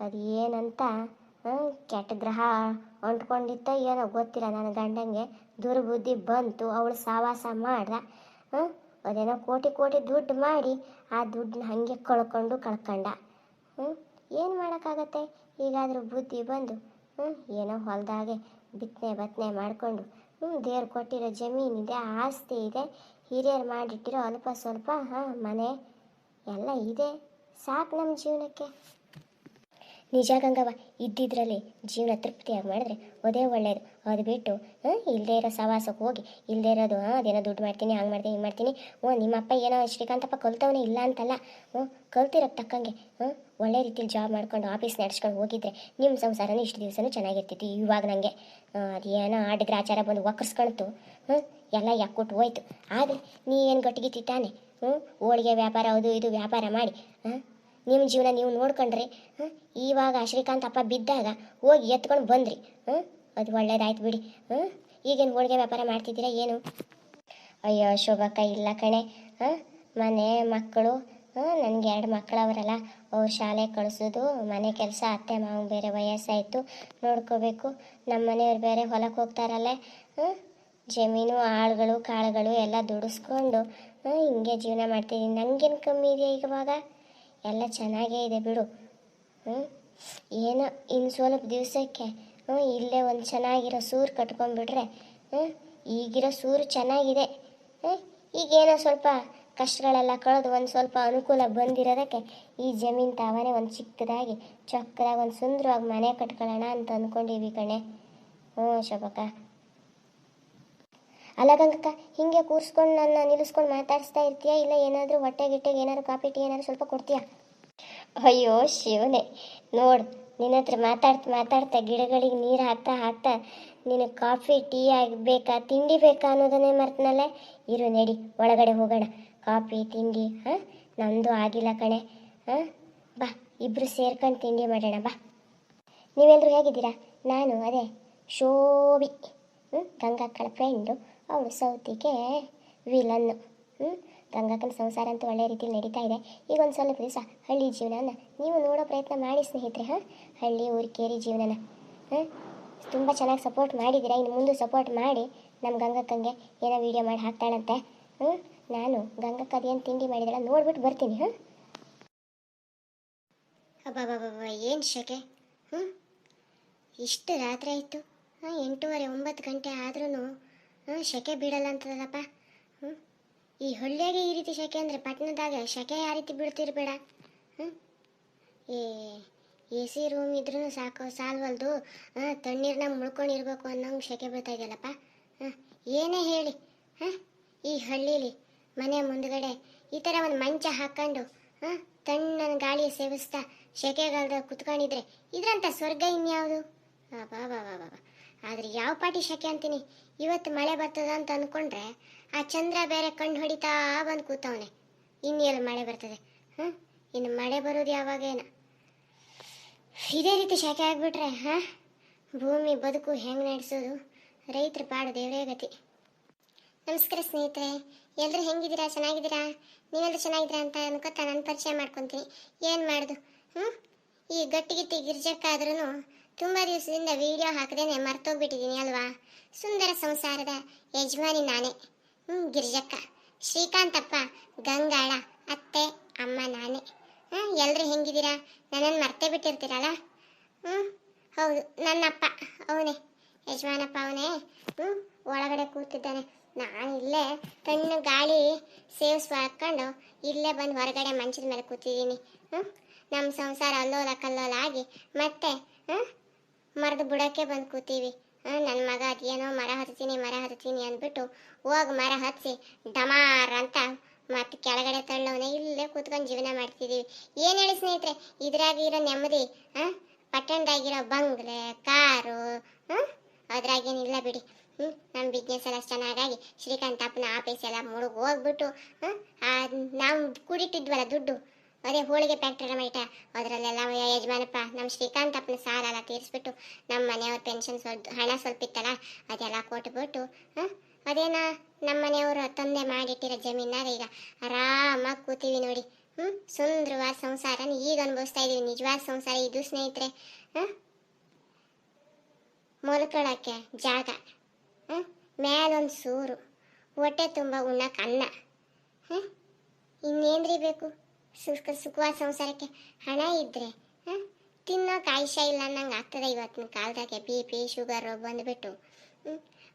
ಅದು ಏನಂತ ಕೆಟ್ಟ ಗ್ರಹ ಅಂಟ್ಕೊಂಡಿತ್ತೋ ಏನೋ ಗೊತ್ತಿಲ್ಲ. ನನ್ನ ಗಂಡಂಗೆ ದುರ್ಬುದ್ಧಿ ಬಂತು, ಅವಳು ಸಹವಾಸ ಮಾಡ್ದ. ಅದೇನೋ ಕೋಟಿ ಕೋಟಿ ದುಡ್ಡು ಮಾಡಿ ಆ ದುಡ್ಡನ್ನ ಹಾಗೆ ಕಳ್ಕೊಂಡ. ಏನು ಮಾಡೋಕ್ಕಾಗತ್ತೆ? ಈಗಾದರೂ ಬುದ್ಧಿ ಬಂದು ಏನೋ ಹೊಲದಾಗೆ ಬಿತ್ತನೆ ಮಾಡಿಕೊಂಡು ದೇವ್ರು ಕೊಟ್ಟಿರೋ ಜಮೀನಿದೆ, ಆಸ್ತಿ ಇದೆ, ಹಿರಿಯರು ಮಾಡಿಟ್ಟಿರೋ ಅಲ್ಪ ಸ್ವಲ್ಪ ಮನೆ ಎಲ್ಲ ಇದೆ, ಸಾಕು ನಮ್ಮ ಜೀವನಕ್ಕೆ. ನಿಜ ಗಂಗವ್ವ, ಇದ್ದಿದ್ರಲ್ಲಿ ಜೀವನ ತೃಪ್ತಿಯಾಗಿ ಮಾಡಿದ್ರೆ ಅದೇ ಒಳ್ಳೆಯದು. ಅದು ಬಿಟ್ಟು ಇಲ್ಲದೇ ಇರೋ ಸವಾಸಕ್ಕೆ ಹೋಗಿ ಇಲ್ಲದೇ ಇರೋದು ಅದೇನೋ ದುಡ್ಡು ಮಾಡ್ತೀನಿ, ಹಂಗೆ ಮಾಡ್ತೀನಿ, ಹಿಂಗೆ ಮಾಡ್ತೀನಿ. ನಿಮ್ಮಪ್ಪ ಏನೋ ಶ್ರೀಕಾಂತಪ್ಪ ಕಲ್ತವನೇ ಇಲ್ಲ ಅಂತಲ್ಲ, ಕಲ್ತಿರೋಕ್ಕೆ ತಕ್ಕಂಗೆ ಒಳ್ಳೆ ರೀತಿಲಿ ಜಾಬ್ ಮಾಡ್ಕೊಂಡು ಆಫೀಸ್ ನಡೆಸ್ಕೊಂಡು ಹೋಗಿದ್ರೆ ನಿಮ್ಮ ಸಂಸಾರನೂ ಇಷ್ಟು ದಿವಸನೂ ಚೆನ್ನಾಗಿರ್ತಿತ್ತು. ಇವಾಗ ನನಗೆ ಅದೇನೋ ಆಟಗ್ರಾಚಾರ ಬಂದು ಒಕ್ಕರ್ಸ್ಕೊಳ್ತು, ಎಲ್ಲ ಯಾಕೊಟ್ಟು ಹೋಯ್ತು. ಆದರೆ ನೀವೇನು ಗಟ್ಟಿಗಿತ್ತಿ ತಾನೆ, ಹೋಳಿಗೆ ವ್ಯಾಪಾರ ಅದು ಇದು ವ್ಯಾಪಾರ ಮಾಡಿ ನಿಮ್ಮ ಜೀವನ ನೀವು ನೋಡ್ಕೊಂಡ್ರಿ. ಇವಾಗ ಶ್ರೀಕಾಂತಪ್ಪ ಬಿದ್ದಾಗ ಹೋಗಿ ಎತ್ಕೊಂಡು ಬಂದ್ರಿ. ಅದು ಒಳ್ಳೇದಾಯ್ತು ಬಿಡಿ. ಈಗೇನು ಹೋಳಿಗೆ ವ್ಯಾಪಾರ ಮಾಡ್ತಿದ್ದೀರಾ ಏನು? ಅಯ್ಯೋ ಶೋಭಕ್ಕ, ಇಲ್ಲ ಕಣೆ. ಮನೆ ಮಕ್ಕಳು, ನನಗೆ 2 ಮಕ್ಕಳವರಲ್ಲ, ಅವ್ರು ಶಾಲೆ ಕಳಿಸೋದು, ಮನೆ ಕೆಲಸ, ಅತ್ತೆ ಮಾವ ಬೇರೆ ವಯಸ್ಸಾಯಿತು ನೋಡ್ಕೋಬೇಕು. ನಮ್ಮ ಮನೆಯವ್ರು ಬೇರೆ ಹೊಲಕ್ಕೆ ಹೋಗ್ತಾರಲ್ಲೇ, ಜಮೀನು ಆಳುಗಳು ಕಾಳುಗಳು ಎಲ್ಲ ದುಡಿಸ್ಕೊಂಡು ಹಿಂಗೆ ಜೀವನ ಮಾಡ್ತಿದ್ದೀನಿ. ನನಗೇನು ಕಮ್ಮಿ ಇದೆಯಾ ಇವಾಗ? ಎಲ್ಲ ಚೆನ್ನಾಗೇ ಇದೆ ಬಿಡು. ಏನೋ ಇನ್ನು ಸ್ವಲ್ಪ ದಿವಸಕ್ಕೆ ಇಲ್ಲೇ ಒಂದು ಚೆನ್ನಾಗಿರೋ ಸೂರು ಕಟ್ಕೊಂಡ್ಬಿಟ್ರೆ, ಈಗಿರೋ ಸೂರು ಚೆನ್ನಾಗಿದೆ. ಈಗೇನೋ ಸ್ವಲ್ಪ ಕಷ್ಟಗಳೆಲ್ಲ ಕಳೆದು ಒಂದು ಸ್ವಲ್ಪ ಅನುಕೂಲ ಬಂದಿರೋದಕ್ಕೆ ಈ ಜಮೀನು ತಾವೇ ಒಂದು ಚಿಕ್ಕದಾಗಿ ಚೊಕ್ಕದಾಗಿ ಒಂದು ಸುಂದರವಾಗಿ ಮನೆ ಕಟ್ಕೊಳ್ಳೋಣ ಅಂತ ಅಂದ್ಕೊಂಡೀವಿ ಕಣೆ. ಶೋಭಕ್ಕ. ಅಲ್ಲ ಗಂಗಕ್ಕ, ಹಿಂಗೆ ಕೂರಿಸ್ಕೊಂಡು ನನ್ನ ನಿಲ್ಲಿಸ್ಕೊಂಡು ಮಾತಾಡಿಸ್ತಾ ಇರ್ತೀಯಾ, ಇಲ್ಲ ಏನಾದರೂ ಹೊಟ್ಟೆಗೆ ಏನಾದ್ರು ಕಾಫಿ ಟೀ ಏನಾದ್ರು ಸ್ವಲ್ಪ ಕೊಡ್ತೀಯಾ? ಅಯ್ಯೋ ಶಿವನೇ, ನೋಡು, ನಿನ್ನ ಹತ್ರ ಮಾತಾಡ್ತಾ ಗಿಡಗಳಿಗೆ ನೀರು ಹಾಕ್ತಾ ನಿನಗೆ ಕಾಫಿ ಟೀ ಆಗಬೇಕಾ, ತಿಂಡಿ ಬೇಕಾ ಅನ್ನೋದನ್ನೇ ಮರ್ತನಲ್ಲೇ. ಇರು, ನಡಿ ಒಳಗಡೆ ಹೋಗೋಣ. ಕಾಫಿ ತಿಂಡಿ ನಮ್ಮದು ಆಗಿಲ್ಲ ಕಣೆ. ಬಾ, ಇಬ್ಬರು ಸೇರ್ಕೊಂಡು ತಿಂಡಿ ಮಾಡೋಣ ಬಾ. ನೀವೆಲ್ಲರೂ ಹೇಗಿದ್ದೀರಾ? ನಾನು ಅದೇ ಶೋಭಿ, ಗಂಗಕ್ಕಳ ಫ್ರೆಂಡು, ಅವಳು ಸೌತಿಗೆ ವಿಲನ್ನು. ಗಂಗಕ್ಕನ ಸಂಸಾರ ಅಂತೂ ಒಳ್ಳೆ ರೀತಿಯಲ್ಲಿ ನಡೀತಾ ಇದೆ. ಈಗ ಒಂದು ಸ್ವಲ್ಪ ದಿವಸ ಹಳ್ಳಿ ಜೀವನನ ನೀವು ನೋಡೋ ಪ್ರಯತ್ನ ಮಾಡಿ ಸ್ನೇಹಿತರೆ. ಹಳ್ಳಿ ಊರಿಕೇರಿ ಜೀವನನ ತುಂಬ ಚೆನ್ನಾಗಿ ಸಪೋರ್ಟ್ ಮಾಡಿದ್ದೀರಾ. ಇನ್ನು ಮುಂದೆ ಸಪೋರ್ಟ್ ಮಾಡಿ ನಮ್ಮ ಗಂಗಕ್ಕಂಗೆ ಏನೋ ವೀಡಿಯೋ ಮಾಡಿ ಹಾಕ್ತಾಳಂತೆ. ನಾನು ಗಂಗಕ್ಕ ಅದೇನು ತಿಂಡಿ ಮಾಡಿದೆಲ್ಲ ನೋಡ್ಬಿಟ್ಟು ಬರ್ತೀನಿ. ಅಬ್ಬಬ್ಬಬ್ಬ, ಏನು ಶೆಕೆ! ಇಷ್ಟು ರಾತ್ರಿ ಆಯಿತು, 8:30 9 ಗಂಟೆ ಆದ್ರೂ ಶೆಕೆ ಬಿಡಲ್ಲ ಅಂತದಲ್ಲಪ್ಪ. ಈ ಹಳ್ಳಿಯಾಗೆ ಈ ರೀತಿ ಶೆಕೆ ಅಂದರೆ ಪಟ್ಟಣದಾಗ ಶೆಕೆ ಯಾವ ರೀತಿ ಬಿಡ್ತಿರ್ಬೇಡ. ಎ ಸಿ ರೂಮ್ ಇದ್ರೂ ಸಾಕು ಸಾಲ್ವಲ್ದು, ತಣ್ಣೀರ್ನಾಗ ಮುಳ್ಕೊಂಡಿರ್ಬೇಕು ಅನ್ನೋಂಗೆ ಶೆಕೆ ಬೀಳ್ತಾ ಇದೆಯಲ್ಲಪ್ಪ. ಏನೇ ಹೇಳಿ, ಈ ಹಳ್ಳೀಲಿ ಮನೆ ಮುಂದ್ಗಡೆ ಈ ಥರ ಒಂದು ಮಂಚ ಹಾಕ್ಕೊಂಡು ತಣ್ಣನ ಗಾಳಿ ಸೇವಿಸ್ತಾ ಶೆಕೆಗಾಲದಾಗ ಕುತ್ಕೊಂಡಿದ್ರೆ ಇದ್ರಂಥ ಸ್ವರ್ಗ ಇನ್ಯಾವುದು? ಬಾಬಾ. ಆದರೆ ಯಾವ ಪಾಟಿ ಶೆಕೆ ಅಂತೀನಿ. ಇವತ್ತು ಮಳೆ ಬರ್ತದ ಅಂತ ಅಂದ್ಕೊಂಡ್ರೆ ಆ ಚಂದ್ರ ಬೇರೆ ಕಣ್ಣು ಹೊಡಿತಾ ಬಂದು ಕೂತವನೆ. ಇನ್ನೆಲ್ಲಿ ಮಳೆ ಬರ್ತದೆ? ಇನ್ನು ಮಳೆ ಬರೋದು ಯಾವಾಗೇನ? ಇದೇ ರೀತಿ ಶೆಕೆ ಆಗಿಬಿಟ್ರೆ ಭೂಮಿ ಬದುಕು ಹೆಂಗೆ ನಡೆಸೋದು? ರೈತರ ಪಾಡು ದೇವರೇ ಗತಿ. ನಮಸ್ಕಾರ ಸ್ನೇಹಿತರೆ, ಎಲ್ಲರೂ ಹೆಂಗಿದ್ದೀರಾ? ಚೆನ್ನಾಗಿದ್ದೀರಾ? ನೀವೆಲ್ಲರೂ ಚೆನ್ನಾಗಿದ್ದೀರಾ ಅಂತ ಅನ್ಕೋತಾ ನಾನು ಪರಿಚಯ ಮಾಡ್ಕೊತೀನಿ. ಏನು ಮಾಡೋದು, ಈ ಗಟ್ಟಿಗಿತ್ತಿ ಗಿರ್ಜಕ್ಕಾದ್ರೂ ತುಂಬ ದಿವಸದಿಂದ ವಿಡಿಯೋ ಹಾಕದೇನೆ ಮರ್ತೋಗ್ಬಿಟ್ಟಿದ್ದೀನಿ ಅಲ್ವಾ? ಸುಂದರ ಸಂಸಾರದ ಯಜಮಾನಿ ನಾನೇ, ಗಿರ್ಜಕ್ಕ. ಶ್ರೀಕಾಂತಪ್ಪ ಗಂಗಾಳ ಅತ್ತೆ ಅಮ್ಮ ನಾನೇ. ಎಲ್ಲರೂ ಹೆಂಗಿದ್ದೀರಾ? ನನ್ನನ್ನು ಮರ್ತೇ ಬಿಟ್ಟಿರ್ತೀರಲ್ಲ. ಹೌದು, ನನ್ನಪ್ಪ ಅವನೇ, ಯಜಮಾನಪ್ಪ ಅವನೇ ಒಳಗಡೆ ಕೂತಿದ್ದಾನೆ. ನಾನು ಇಲ್ಲೇ ತಣ್ಣ ಗಾಳಿ ಸೇವಿಸುವ ಹಾಕ್ಕೊಂಡು ಇಲ್ಲೇ ಬಂದು ಹೊರಗಡೆ ಮಂಚದ ಮೇಲೆ ಕೂತಿದ್ದೀನಿ. ನಮ್ಮ ಸಂಸಾರ ಅಲ್ಲೋಲ ಕಲ್ಲೋಲ ಆಗಿ ಮತ್ತೆ ಮರದ ಬುಡಕ್ಕೆ ಬಂದು ಕೂತೀವಿ. ನನ್ನ ಮಗ ಅದೇನೋ ಮರ ಹತ್ತೀನಿ ಅಂದ್ಬಿಟ್ಟು ಹೋಗಿ ಮರ ಹತ್ತಿ ಡಮಾರ್ ಅಂತ ಮತ್ತೆ ಕೆಳಗಡೆ ತಳ್ಳವನೇ. ಇಲ್ಲೇ ಕೂತ್ಕೊಂಡು ಜೀವನ ಮಾಡ್ತಿದ್ದೀವಿ. ಏನು ಹೇಳಿ ಸ್ನೇಹಿತರೆ, ಇದ್ರಾಗಿರೋ ನೆಮ್ಮದಿ ಪಟ್ಟಣದಾಗಿರೋ ಬಂಗ್ಲೆ ಕಾರು ಅದ್ರಾಗೇನಿಲ್ಲ ಬಿಡಿ. ನಮ್ಮ ಬಿಸ್ನೆಸ್ ಎಲ್ಲ ಚೆನ್ನಾಗಾಗಿ ಶ್ರೀಕಾಂತ್ ಅಪ್ಪನ ಆಫೀಸ್ ಎಲ್ಲ ಮುಳುಗ್ ಹೋಗ್ಬಿಟ್ಟು ನಾವು ಕೂಡಿಟ್ಟಿದ್ವಲ್ಲ ದುಡ್ಡು, ಅದೇ ಹೋಳಿಗೆ ಫ್ಯಾಕ್ಟ್ರಿ ಮೈಟ, ಅದರಲ್ಲೆಲ್ಲ ಯಜಮಾನಪ್ಪ ನಮ್ಮ ಶ್ರೀಕಾಂತ್ ಅಪ್ಪನ ಸಾಲ ಎಲ್ಲ ತೀರಿಸ್ಬಿಟ್ಟು ನಮ್ಮ ಮನೆಯವ್ರ ಪೆನ್ಷನ್ ಹಣ ಸ್ವಲ್ಪ ಇತ್ತಲ್ಲ ಅದೆಲ್ಲ ಕೊಟ್ಬಿಟ್ಟು ಅದೇನ ನಮ್ಮ ಮನೆಯವರು ತಂದೆ ಮಾಡಿಟ್ಟಿರೋ ಜಮೀನಾಗ ಈಗ ಆರಾಮಾಗಿ ಕೂತೀವಿ ನೋಡಿ. ಸುಂದರವಾದ ಸಂಸಾರನ ಈಗ ಅನುಭವಿಸ್ತಾ ಇದೀವಿ. ನಿಜವಾದ ಸಂಸಾರ ಇದು ಸ್ನೇಹಿತರೆ. ಮಲ್ಕೊಳಕ್ಕೆ ಜಾಗ, ಮೇಲೊಂದು ಸೂರು, ಹೊಟ್ಟೆ ತುಂಬ ಉಣ್ಣಕ್ಕೆ ಅನ್ನ, ಇನ್ನೇನ್ರಿ ಬೇಕು ಸುಖವಾದ ಸಂಸಾರಕ್ಕೆ? ಹಣ ಇದ್ರೆ ತಿನ್ನೋಕೆ ಆಯುಷ್ಯ ಇಲ್ಲ ಅನ್ನಂಗೆ ಆಗ್ತದೆ ಇವತ್ತಿನ ಕಾಲದಾಗೆ. BP ಶುಗರು ಬಂದುಬಿಟ್ಟು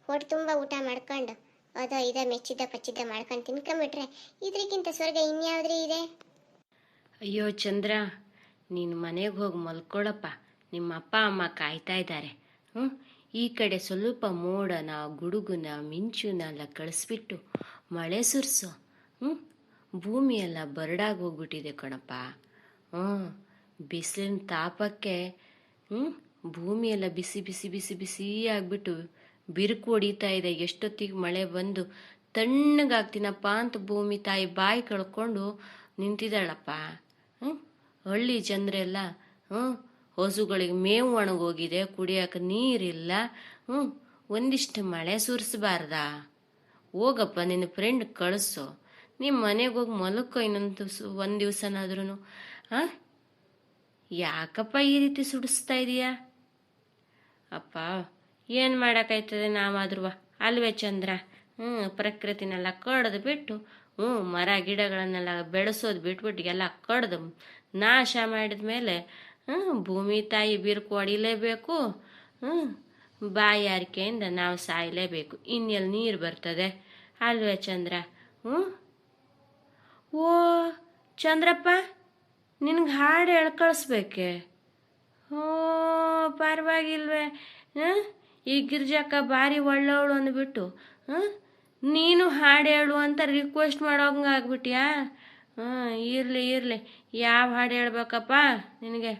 ಹೊಟ್ಟೆ ತುಂಬ ಊಟ ಮಾಡ್ಕೊಂಡು ಅದೋ ಇದೋ ಮೆಚ್ಚಿದ್ದ ಪಚ್ಚಿದ್ದ ಮಾಡ್ಕೊಂಡು ತಿನ್ಕೊಂಬಿಟ್ರೆ ಇದ್ರಿಗಿಂತ ಸ್ವರ್ಗ ಇನ್ಯಾವ್ದ್ರಿ ಇದೆ? ಅಯ್ಯೋ ಚಂದ್ರ, ನೀನು ಮನೆಗೆ ಹೋಗಿ ಮಲ್ಕೊಳ್ಳಪ್ಪ, ನಿಮ್ಮ ಅಪ್ಪ ಅಮ್ಮ ಕಾಯ್ತಾ ಇದ್ದಾರೆ. ಈ ಕಡೆ ಸ್ವಲ್ಪ ಮೋಡನ ಗುಡುಗುನ ಮಿಂಚುನೆಲ್ಲ ಕಳಿಸ್ಬಿಟ್ಟು ಮಳೆ ಸುರಿಸು. ಭೂಮಿಯೆಲ್ಲ ಬರಡಾಗಿ ಹೋಗ್ಬಿಟ್ಟಿದೆ ಕಣಪ್ಪ. ಬಿಸಿಲಿನ ತಾಪಕ್ಕೆ ಭೂಮಿಯೆಲ್ಲ ಬಿಸಿ ಬಿಸಿ ಬಿಸಿ ಬಿಸಿ ಆಗಿಬಿಟ್ಟು ಬಿರುಕು ಹೊಡಿತಾ ಇದೆ. ಎಷ್ಟೊತ್ತಿಗೆ ಮಳೆ ಬಂದು ತಣ್ಣಗಾಗ್ತೀನಪ್ಪ ಅಂತ ಭೂಮಿ ತಾಯಿ ಬಾಯಿ ಕಳ್ಕೊಂಡು ನಿಂತಿದ್ದಾಳಪ್ಪ. ಹಳ್ಳಿ ಜನರೆಲ್ಲ ಹಸುಗಳಿಗೆ ಮೇವು ಒಣಗೋಗಿದೆ, ಕುಡಿಯೋಕೆ ನೀರಿಲ್ಲ. ಒಂದಿಷ್ಟು ಮಳೆ ಸುರಿಸಬಾರ್ದಾ? ಹೋಗಪ್ಪ, ನಿನ್ನ ಫ್ರೆಂಡ್ ಕಳಿಸು, ನಿಮ್ಮ ಮನೆಗೆ ಹೋಗಿ ಮಲಕ್ಕೋ ಇನ್ನೊಂದು ಒಂದು ದಿವಸನಾದ್ರೂ. ಯಾಕಪ್ಪ ಈ ರೀತಿ ಸುಡಿಸ್ತಾ ಇದೀಯಾ? ಅಪ್ಪ ಏನು ಮಾಡೋಕ್ಕಾಯ್ತದೆ ನಾವಾದ್ರೂ ಅಲ್ವೇ ಚಂದ್ರ? ಪ್ರಕೃತಿನೆಲ್ಲ ಕಡ್ದು ಬಿಟ್ಟು ಮರ ಗಿಡಗಳನ್ನೆಲ್ಲ ಬೆಳೆಸೋದು ಬಿಟ್ಬಿಟ್ಟು ಎಲ್ಲ ಕಡ್ದು ನಾಶ ಮಾಡಿದ ಮೇಲೆ ಭೂಮಿ ತಾಯಿ ಬಿರುಕು ಹೊಡಿಲೇಬೇಕು. ಬಾಯಾರಿಕೆಯಿಂದ ನಾವು ಸಾಯಲೇಬೇಕು. ಇನ್ನೆಲ್ಲಿ ನೀರು ಬರ್ತದೆ ಅಲ್ವೇ ಚಂದ್ರ? ಓ ಚಂದ್ರಪ್ಪ, ನಿನಗೆ ಹಾಡು ಹೇಳಿ ಕಳಿಸ್ಬೇಕೆ? ಪರವಾಗಿಲ್ವೇ? ಈ ಗಿರ್ಜಕ್ಕ ಭಾರಿ ಒಳ್ಳವಳು ಅಂದ್ಬಿಟ್ಟು ನೀನು ಹಾಡು ಹೇಳು ಅಂತ ರಿಕ್ವೆಸ್ಟ್ ಮಾಡೋಂಗೆ ಆಗ್ಬಿಟ್ಯಾ? ಇರಲಿ ಇರಲಿ, ಯಾವ ಹಾಡು ಹೇಳ್ಬೇಕಪ್ಪ ನಿನಗೆ?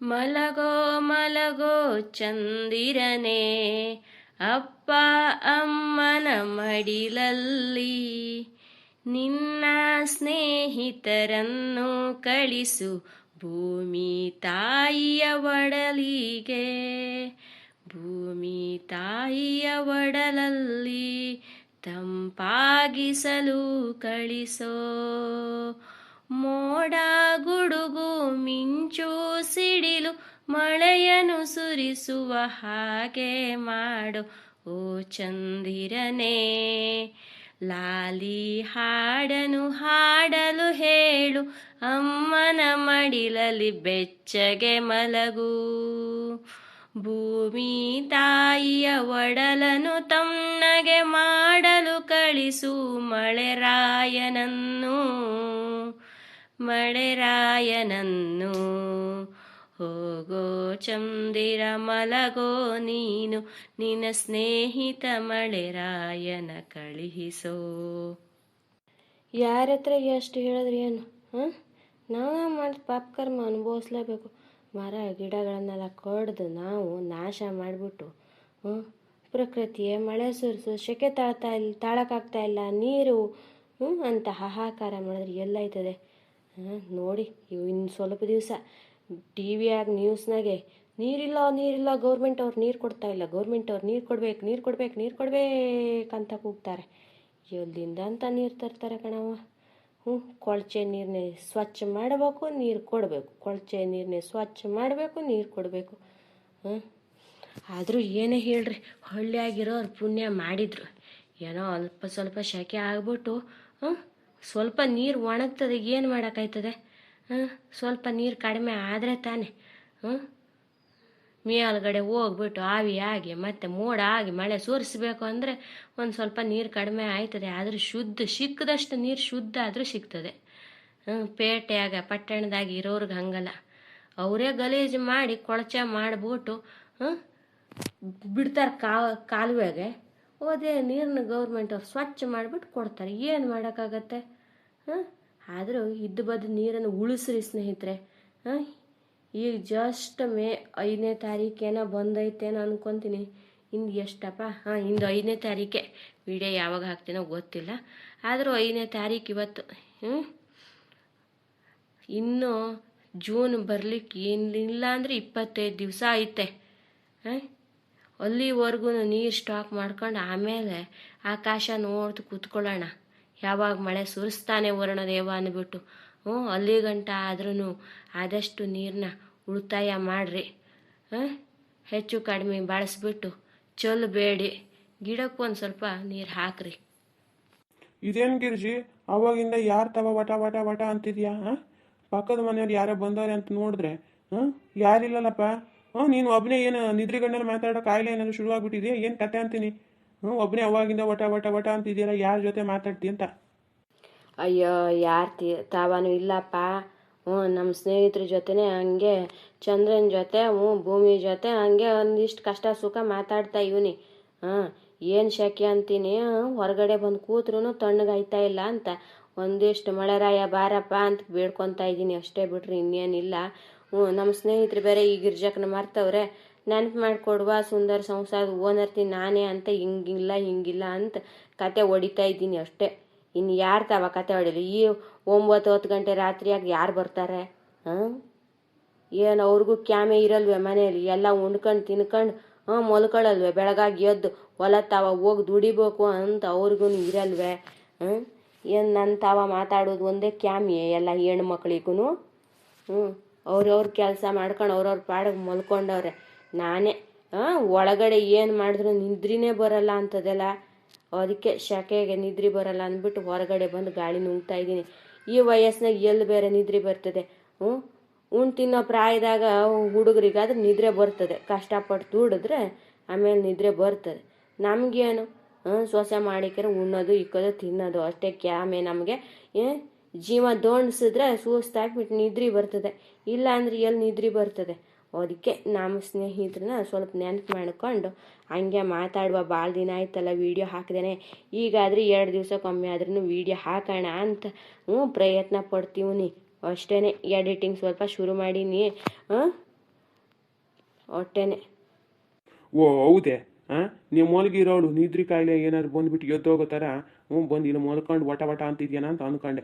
ಮಲಗೋ ಮಲಗೋ ಚಂದಿರನೇ, ಅಪ್ಪ ಅಮ್ಮನ ಮಡಿಲಲ್ಲಿ, ನಿನ್ನ ಸ್ನೇಹಿತರನ್ನು ಕಳಿಸು ಭೂಮಿ ತಾಯಿಯ ಒಡಲಿಗೆ, ಭೂಮಿ ತಾಯಿಯ ಒಡಲಲ್ಲಿ ತಂಪಾಗಿಸಲು ಕಳಿಸೋ. ಮೋಡ ಗುಡುಗು ಮಿಂಚು ಸಿಡಿಲು ಮಳೆಯನ್ನು ಸುರಿಸುವ ಹಾಗೆ ಮಾಡು ಓ ಚಂದಿರನೇ. ಲಾಲಿ ಹಾಡನು ಹಾಡಲು ಹೇಳು, ಅಮ್ಮನ ಮಡಿಲಲ್ಲಿ ಬೆಚ್ಚಗೆ ಮಲಗು. ಭೂಮಿ ತಾಯಿಯ ಒಡಲನು ತಣ್ಣಗೆ ಮಾಡಲು ಕಳಿಸು ಮಳೆರಾಯನನ್ನು, ಮಳೆರಾಯನನ್ನು. ಹೋಗೋ ಚಂದಿರ ಮಲಗೋ ನೀನು, ನಿನ್ನ ಸ್ನೇಹಿತ ಮಳೆರಾಯನ ಕಳುಹಿಸೋ. ಯಾರ ಹತ್ರ ಎಷ್ಟು ಹೇಳಿದ್ರಿ ಏನು? ನಾವು ಮಾಡಿದ ಪಾಪಕರ್ಮ ಅನುಭವಿಸ್ಲೇಬೇಕು. ಮರ ಗಿಡಗಳನ್ನೆಲ್ಲ ಕಡ್ದು ನಾವು ನಾಶ ಮಾಡಿಬಿಟ್ಟು ಪ್ರಕೃತಿಯೇ ಮಳೆ ಸುರಿಸು, ಸೆಕೆ ತಾಳಕ್ಕಾಗ್ತಾ ಇಲ್ಲ, ನೀರು ಅಂತ ಹಾಹಾಕಾರ ಮಾಡಿದ್ರೆ ಎಲ್ಲಾಯ್ತದೆ? ನೋಡಿ ಇನ್ನು ಸ್ವಲ್ಪ ದಿವಸ TV ನ್ಯೂಸ್ನಾಗೆ ನೀರಿಲ್ಲ ನೀರಿಲ್ಲ, ಗೌರ್ಮೆಂಟ್ ಅವ್ರು ನೀರು ಕೊಡ್ತಾ ಇಲ್ಲ, ಗೌರ್ಮೆಂಟ್ ಅವ್ರು ನೀರು ಕೊಡ್ಬೇಕು ನೀರು ಕೊಡ್ಬೇಕು ನೀರು ಕೊಡ್ಬೇಕಂತ ಕೂಗ್ತಾರೆ. ಎಲ್ಲಿಂದ ಅಂತ ನೀರು ತರ್ತಾರೆ ಕಣವ? ಕೊಳಚೆ ನೀರನ್ನೇ ಸ್ವಚ್ಛ ಮಾಡಬೇಕು, ನೀರು ಕೊಡಬೇಕು, ಕೊಳಚೆ ನೀರನ್ನೇ ಸ್ವಚ್ಛ ಮಾಡಬೇಕು, ನೀರು ಕೊಡಬೇಕು. ಆದರೂ ಏನೇ ಹೇಳ್ರಿ, ಹಳ್ಳಿಯಾಗಿರೋರು ಪುಣ್ಯ ಮಾಡಿದ್ರು. ಏನೋ ಅಲ್ಪ ಸ್ವಲ್ಪ ಸೆಕೆ ಆಗ್ಬಿಟ್ಟು ಸ್ವಲ್ಪ ನೀರು ಒಣಗ್ತದೆ, ಏನು ಮಾಡೋಕ್ಕಾಯ್ತದೆ? ಸ್ವಲ್ಪ ನೀರು ಕಡಿಮೆ ಆದರೆ ತಾನೆ ಮೇಲ್ಗಡೆ ಹೋಗ್ಬಿಟ್ಟು ಆವಿ ಆಗಿ ಮತ್ತೆ ಮೋಡ ಆಗಿ ಮಳೆ ಸುರಿಸ್ಬೇಕು ಅಂದರೆ ಒಂದು ಸ್ವಲ್ಪ ನೀರು ಕಡಿಮೆ ಆಯ್ತದೆ. ಆದರೂ ಸಿಕ್ಕದಷ್ಟು ನೀರು ಶುದ್ಧ ಆದರೂ ಸಿಗ್ತದೆ. ಪೇಟೆಯಾಗ ಪಟ್ಟಣದಾಗ ಇರೋರ್ಗೆ ಹಂಗಲ್ಲ. ಅವರೇ ಗಲೀಜು ಮಾಡಿ ಕೊಳಚೆ ಮಾಡಿಬಿಟ್ಟು ಬಿಡ್ತಾರೆ ಕಾಲುವೆಗೆ. ಅದೇ ನೀರನ್ನ ಗೌರ್ಮೆಂಟ್ ಅವ್ರು ಸ್ವಚ್ಛ ಮಾಡಿಬಿಟ್ಟು ಕೊಡ್ತಾರೆ. ಏನು ಮಾಡೋಕ್ಕಾಗತ್ತೆ? ಆದರೂ ಇದ್ದು ಬದ್ದು ನೀರನ್ನು ಉಳಿಸ್ರಿ ಸ್ನೇಹಿತರೆ. ಈಗ ಜಸ್ಟ್ ಮೇ 5ನೇ ತಾರೀಕೇನೋ ಬಂದೈತೇನೋ ಅನ್ಕೊತೀನಿ. ಇಂದು ಎಷ್ಟಪ್ಪ ಹಾಂ ಇಂದು 5ನೇ ತಾರೀಕೆ. ವಿಡಿಯೋ ಯಾವಾಗ ಹಾಕ್ತೀನೋ ಗೊತ್ತಿಲ್ಲ, ಆದರೂ 5ನೇ ತಾರೀಕು ಇವತ್ತು. ಇನ್ನು ಜೂನ್ ಬರಲಿಕ್ಕೆ ಏನಿಲ್ಲ ಅಂದರೆ 25 ದಿವಸ ಐತೆ. ಅಲ್ಲಿವರೆಗೂ ನೀರು ಸ್ಟಾಕ್ ಮಾಡ್ಕೊಂಡು ಆಮೇಲೆ ಆಕಾಶ ನೋಡ್ತು ಕೂತ್ಕೊಳ್ಳೋಣ, ಯಾವಾಗ ಮಳೆ ಸುರಿಸ್ತಾನೆ ವರುಣದೇವ ಅಂದ್ಬಿಟ್ಟು. ಅಲ್ಲಿ ಗಂಟ ಆದ್ರೂ ಆದಷ್ಟು ನೀರನ್ನ ಉಳಿತಾಯ ಮಾಡಿರಿ. ಹೆಚ್ಚು ಕಡಿಮೆ ಬಳಸ್ಬಿಟ್ಟು ಚೆಲ್ಲಬೇಡಿ, ಗಿಡಕ್ಕೆ ಸ್ವಲ್ಪ ನೀರು ಹಾಕ್ರಿ. ಇದೇನು ಗಿರ್ಜಿ, ಅವಾಗಿಂದ ಯಾರು ತವ ವಟ ವಟ ವಟ ಅಂತಿದ್ಯಾ? ಪಕ್ಕದ ಮನೆಯವ್ರು ಯಾರೋ ಬಂದವ್ರೆ ಅಂತ ನೋಡಿದ್ರೆ ಯಾರಿಲ್ಲಲ್ಲಪ್ಪ. ನೀನು ಒಬ್ಬನೇ ಏನು ನಿದ್ರಿ ಗಂಡಲ್ಲಿ ಮಾತಾಡೋ ಕಾಯಿಲೆ ಏನಾದ್ರು ಶುರುವಾಗ್ಬಿಟ್ಟಿದೆಯಾ? ಏನು ಕತೆ ಅಂತೀನಿ. ಒಬ್ಬನೇ ಅವಾಗಿಂದ ವಟ ವಟ ವಟ ಅಂತಿದ್ಯಲ್ಲ, ಯಾರ ಜೊತೆ ಮಾತಾಡ್ತಿ ಅಂತ? ಅಯ್ಯೋ ಯಾರು ತಾವಾನು ಇಲ್ಲಪ್ಪ. ನಮ್ಮ ಸ್ನೇಹಿತರ ಜೊತೆನೇ ಹಂಗೆ, ಚಂದ್ರನ ಜೊತೆ ಭೂಮಿ ಜೊತೆ ಹಂಗೆ ಒಂದಿಷ್ಟು ಕಷ್ಟ ಸುಖ ಮಾತಾಡ್ತಾ ಇವನಿ. ಏನು ಶೆಕೆ ಅಂತೀನಿ, ಹೊರಗಡೆ ಬಂದು ಕೂತ್ರು ತಣ್ಣಗಾಯ್ತಾ ಇಲ್ಲ ಅಂತ ಒಂದಿಷ್ಟು ಮಳೆರಾಯ ಬಾರಪ್ಪ ಅಂತ ಬೇಡ್ಕೊತಾ ಇದ್ದೀನಿ ಅಷ್ಟೇ, ಬಿಟ್ರಿ ಇನ್ನೇನಿಲ್ಲ. ನಮ್ಮ ಸ್ನೇಹಿತರು ಬೇರೆ ಈ ಗಿರ್ಜಕ್ಕನ ಮರ್ತವ್ರೆ. ನೆನಪು ಮಾಡಿಕೊಡುವ ಸುಂದರ ಸಂಸಾರದ ಓನರ್ತೀನಿ ನಾನೇ ಅಂತ, ಹಿಂಗಿಲ್ಲ ಅಂತ ಕತೆ ಹೊಡಿತಾ ಇದ್ದೀನಿ ಅಷ್ಟೇ. ಇನ್ನು ಯಾರು ತಾವ ಕತೆ ಹೊಡಿಲಿ? ಈ 9-10 ಗಂಟೆ ರಾತ್ರಿಯಾಗಿ ಯಾರು ಬರ್ತಾರೆ? ಏನು ಅವ್ರಿಗೂ ಕ್ಯಾಮೆ ಇರಲ್ವೇ ಮನೆಯಲ್ಲಿ? ಎಲ್ಲ ಉಂಡ್ಕೊಂಡು ತಿನ್ಕೊಂಡು ಮಲ್ಕೊಳ್ಳಲ್ವೇ? ಬೆಳಗಾಗಿ ಎದ್ದು ಹೊಲ ತಾವ ಹೋಗಿ ದುಡಿಬೇಕು ಅಂತ ಅವ್ರಿಗೂ ಇರಲ್ವೇ? ಏನು ನನ್ನ ತಾವ ಮಾತಾಡೋದು ಒಂದೇ ಕ್ಯಾಮಿಯೇ ಎಲ್ಲ ಹೆಣ್ಮಕ್ಳಿಗೂ? ಅವ್ರವ್ರ ಕೆಲಸ ಮಾಡ್ಕೊಂಡು ಅವ್ರವ್ರ ಪಾಡಿಗೆ ಮಲ್ಕೊಂಡವ್ರೆ. ನಾನೇ ಒಳಗಡೆ ಏನು ಮಾಡಿದ್ರು ನಿದ್ರಿನೇ ಬರಲ್ಲ ಅಂತದೆಲ್ಲ, ಅದಕ್ಕೆ ಶೆಕೆಗೆ ನಿದ್ರೆ ಬರಲ್ಲ ಅಂದ್ಬಿಟ್ಟು ಹೊರಗಡೆ ಬಂದು ಗಾಳಿ ನುಂಗ್ತಾ ಇದ್ದೀನಿ. ಈ ವಯಸ್ಸಿನಾಗ ಎಲ್ಲಿ ಬೇರೆ ನಿದ್ರೆ ಬರ್ತದೆ? ತಿನ್ನೋ ಪ್ರಾಯದಾಗ ಹುಡುಗರಿಗಾದ್ರೆ ನಿದ್ರೆ ಬರ್ತದೆ, ಕಷ್ಟಪಟ್ಟು ದುಡಿದ್ರೆ ಆಮೇಲೆ ನಿದ್ರೆ ಬರ್ತದೆ. ನಮಗೇನು ಸೊಸೆ ಮಾಡಿಕರೆ ಉಣ್ಣೋದು ಇಕ್ಕೋದು ತಿನ್ನೋದು ಅಷ್ಟೇ ಕ್ಯಾಮೆ ನಮಗೆ. ಜೀವ ದೋಣಿಸಿದ್ರೆ ಸುಸ್ತಾಗ್ಬಿಟ್ಟು ನಿದ್ರೆ ಬರ್ತದೆ, ಇಲ್ಲ ಅಂದ್ರೆ ಎಲ್ಲಿ ನಿದ್ರೆ ಬರ್ತದೆ? ಅದಕ್ಕೆ ನಮ್ಮ ಸ್ನೇಹಿತರನ್ನ ಸ್ವಲ್ಪ ನೆನಪು ಮಾಡ್ಕೊಂಡು ಹಂಗೆ ಮಾತಾಡುವ. ಭಾಳ ದಿನ ಆಯ್ತಲ್ಲ ವೀಡಿಯೋ ಹಾಕಿದೇನೆ, ಈಗಾದ್ರೆ 2 ದಿವಸಕ್ಕೊಮ್ಮೆ ಆದ್ರೂ ವೀಡಿಯೋ ಹಾಕೋಣ ಅಂತ ಪ್ರಯತ್ನ ಪಡ್ತೀವಿ ಅಷ್ಟೇ. ಎಡಿಟಿಂಗ್ ಸ್ವಲ್ಪ ಶುರು ಮಾಡೀನಿ ಅಷ್ಟೇನೆ. ಓ ಹೌದೇ? ನೀವು ಮಲಗಿರೋಳು ನಿದ್ರಿ ಕಾಯಿಲೆ ಏನಾದ್ರು ಬಂದ್ಬಿಟ್ಟು ಎದ್ದೋಗೋ ಥರ ಬಂದು ಇಲ್ಲಿ ಮಲ್ಕೊಂಡು ವಟ ವಟ ಅಂತಿದ್ಯಾನ ಅಂತ ಅಂದ್ಕೊಂಡೆ.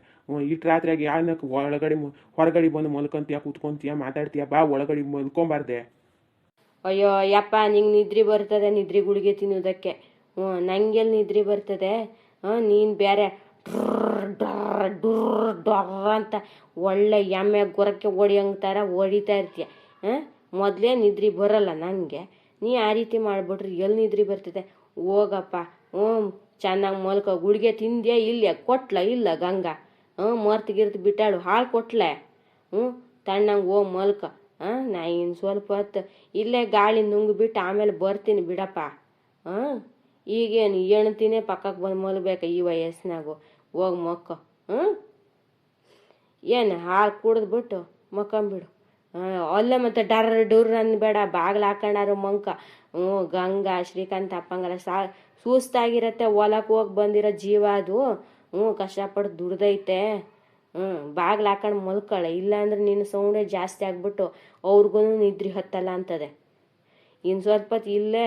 ಇಟ್ಟು ರಾತ್ರಿಯಾಗಿ ಯಾರನ್ನ ಹೊರಗಡೆ ಬಂದು ಮಲ್ಕೊಂತೀಯ, ಕೂತ್ಕೊಂತೀಯ, ಮಾತಾಡ್ತೀಯ? ಬಾ ಒಳಗಡೆ ಮಲ್ಕೊಂಬಾರ್ದೆ? ಅಯ್ಯೋ ಯಪ್ಪ, ನಿಂಗೆ ನಿದ್ರೆ ಬರ್ತದೆ ನಿದ್ರೆ ಗುಳಿಗೆ ತಿನ್ನೋದಕ್ಕೆ. ನಂಗೆಲ್ಲಿ ನಿದ್ರೆ ಬರ್ತದೆ? ನೀನು ಬೇರೆ ಡೊರ್ರ ಅಂತ ಒಳ್ಳೆ ಎಮ್ಮೆ ಗೊರಕ್ಕೆ ಹೊಡಿಯಂಗೆ ಥರ ಹೊಡಿತಾ ಇರ್ತೀಯ. ಮೊದಲೇ ನಿದ್ರೆ ಬರಲ್ಲ ನನಗೆ, ನೀ ಆ ರೀತಿ ಮಾಡಿಬಿಟ್ರೆ ಎಲ್ಲಿ ನಿದ್ರೆ ಬರ್ತದೆ? ಹೋಗಪ್ಪ, ಚೆನ್ನಾಗಿ ಮಲ್ಕೋ. ಗುಳಿಗೆ ತಿಂದ್ಯಾ? ಇಲ್ಲೇ ಕೊಟ್ಲ? ಇಲ್ಲ ಗಂಗಾ ಮರ್ತು ಬಿಟ್ಟಾಳು, ಹಾಳು ಕೊಟ್ಲೆ. ತಣ್ಣಂಗೆ ಹೋಗಿ ಮಲ್ಕ. ನಾ ಇನ್ನು ಸ್ವಲ್ಪ ಹೊತ್ತು ಇಲ್ಲೇ ಗಾಳಿ ನುಂಗ್ಬಿಟ್ಟು ಆಮೇಲೆ ಬರ್ತೀನಿ ಬಿಡಪ್ಪ. ಈಗೇನು ಎಣ್ತಿನೇ ಪಕ್ಕಕ್ಕೆ ಬಂದು ಮಲ್ಬೇಕು ಈ ವಯಸ್ಸಿನಾಗು? ಹೋಗಿ ಮಕ್ಕೋ. ಏನು ಹಾಲು ಕುಡಿದ್ಬಿಟ್ಟು ಮಕ್ಕೊಂಬಿಡು. ಅಲ್ಲೇ ಮತ್ತೆ ಡೂರ್ ಅನ್ಬೇಡ, ಬಾಗಿಲು ಹಾಕೊಂಡಾರು ಮಂಕ. ಗಂಗಾ ಶ್ರೀಕಾಂತ್ ಅಪ್ಪಂಗರ ಸುಸ್ತಾಗಿರತ್ತೆ, ಹೊಲಕ್ಕೆ ಹೋಗಿ ಬಂದಿರೋ ಜೀವ ಅದು. ಕಷ್ಟಪಟ್ಟು ದುಡ್ದೈತೆ. ಬಾಗಿಲು ಹಾಕೊಂಡು ಮಲ್ಕೊಳ್ಳೆ, ಇಲ್ಲಾಂದ್ರೆ ನಿನ್ನ ಸೌಂಡೇ ಜಾಸ್ತಿ ಆಗ್ಬಿಟ್ಟು ಅವ್ರಿಗೂ ನಿದ್ರೆ ಹತ್ತಲ್ಲ ಅಂತದೆ. ಇನ್ನು ಸ್ವಲ್ಪ ಹೊತ್ತು ಇಲ್ಲೇ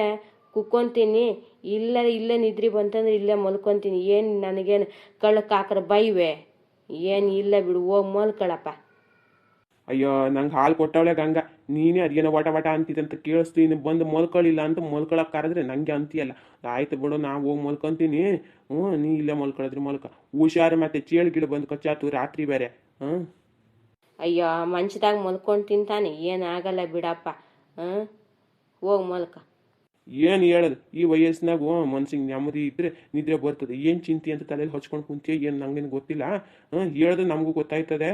ಕುಕ್ಕೊಂತೀನಿ, ಇಲ್ಲೇ ನಿದ್ರೆ ಬಂತಂದ್ರೆ ಇಲ್ಲೇ ಮಲ್ಕೊತೀನಿ. ಏನು ನನಗೇನು ಕಳ್ಳಕ್ಕೆ ಹಾಕ್ರೆ ಬೈವೆ? ಏನು ಇಲ್ಲ ಬಿಡು, ಹೋಗಿ ಮಲ್ಕೊಳಪ್ಪ. ಅಯ್ಯೋ ನಂಗೆ ಹಾಲು ಕೊಟ್ಟವಳೆ ಗಂಗಾ, ನೀನೇ ಅದೇನೋ ವಟ ವಟ ಅಂತಿದಂತ ಕೇಳಿಸ್ತು. ಇನ್ನು ಬಂದು ಮಲ್ಕೊಳ್ಳಿಲ್ಲ ಅಂತ ಮಲ್ಕೊಳಕ್ಕೆ ಕರೆದ್ರೆ ನನಗೆ ಅಂತೀಯಲ್ಲ. ಆಯ್ತು ಬಿಡು, ನಾ ಹೋಗಿ ಮಲ್ಕೊತೀನಿ. ನೀ ಇಲ್ಲೇ ಮಲ್ಕೊಳಿದ್ರೆ ಮಲ್ಕ. ಹುಷಾರು, ಮತ್ತೆ ಚೇಳು ಗಿಡ ಬಂದು ಕಚ್ಚಾತು ರಾತ್ರಿ ಬೇರೆ. ಅಯ್ಯೋ ಮಂಚದಾಗ ಮಲ್ಕೊಂಡು ತಿಂತಾನೆ, ಏನಾಗಲ್ಲ ಬಿಡಪ್ಪ. ಹೋಗಿ ಮಲ್ಕ. ಏನು ಹೇಳೋದು, ಈ ವಯಸ್ಸಿನಾಗ ಮನ್ಸಿಗೆ ನೆಮ್ಮದಿ ಇದ್ರೆ ನಿದ್ರೆ ಬರ್ತದೆ. ಏನು ಚಿಂತೆ ಅಂತ ತಲೆಯಲ್ಲಿ ಹಚ್ಕೊಂಡು ಕುಂತೀಯ? ಏನು ನಂಗೇನು ಗೊತ್ತಿಲ್ಲ. ಹೇಳಿದ್ರೆ ನಮಗೂ ಗೊತ್ತಾಯ್ತದೆ,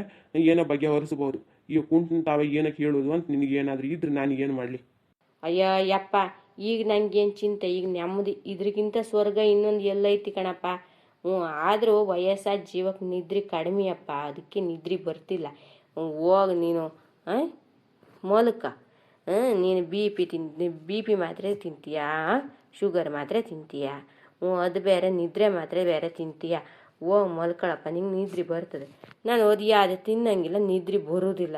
ಏನೋ ಬಗೆಹರಿಸ್ಬೋದು. ಈಗ ಕುಂಟು ತಾವ ಏನಕ್ಕೆ ಹೇಳೋದು ಅಂತ ನಿನಗೆ ಏನಾದರೂ ಇದ್ರೆ ನಾನೀಗೇನು ಮಾಡಲಿ? ಅಯ್ಯೋ ಯಪ್ಪ, ಈಗ ನಂಗೇನು ಚಿಂತೆ, ಈಗ ನೆಮ್ಮದಿ. ಇದ್ರಿಗಿಂತ ಸ್ವರ್ಗ ಇನ್ನೊಂದು ಎಲ್ಲೈತಿ ಕಣಪ್ಪ. ಆದರೂ ವಯಸ್ಸಾದ ಜೀವಕ್ಕೆ ನಿದ್ರೆ ಕಡಿಮೆಯಪ್ಪ, ಅದಕ್ಕೆ ನಿದ್ರೆ ಬರ್ತಿಲ್ಲ. ಹೋಗಿ ನೀನು ಮಲ್ಕ. ನೀನು ಬಿ ಪಿ ಮಾತ್ರೆ ತಿಂತೀಯಾ? ಶುಗರ್ ಮಾತ್ರೆ ತಿಂತೀಯಾ? ಅದು ಬೇರೆ, ನಿದ್ರೆ ಮಾತ್ರೆ ಬೇರೆ ತಿಂತೀಯಾ? ಹೋಗಿ ಮಲ್ಕೊಳಪ್ಪ, ನಿಂಗೆ ನಿದ್ರೆ ಬರ್ತದೆ. ನಾನು ಅದು ತಿನ್ನಂಗಿಲ್ಲ, ನಿದ್ರೆ ಬರೋದಿಲ್ಲ.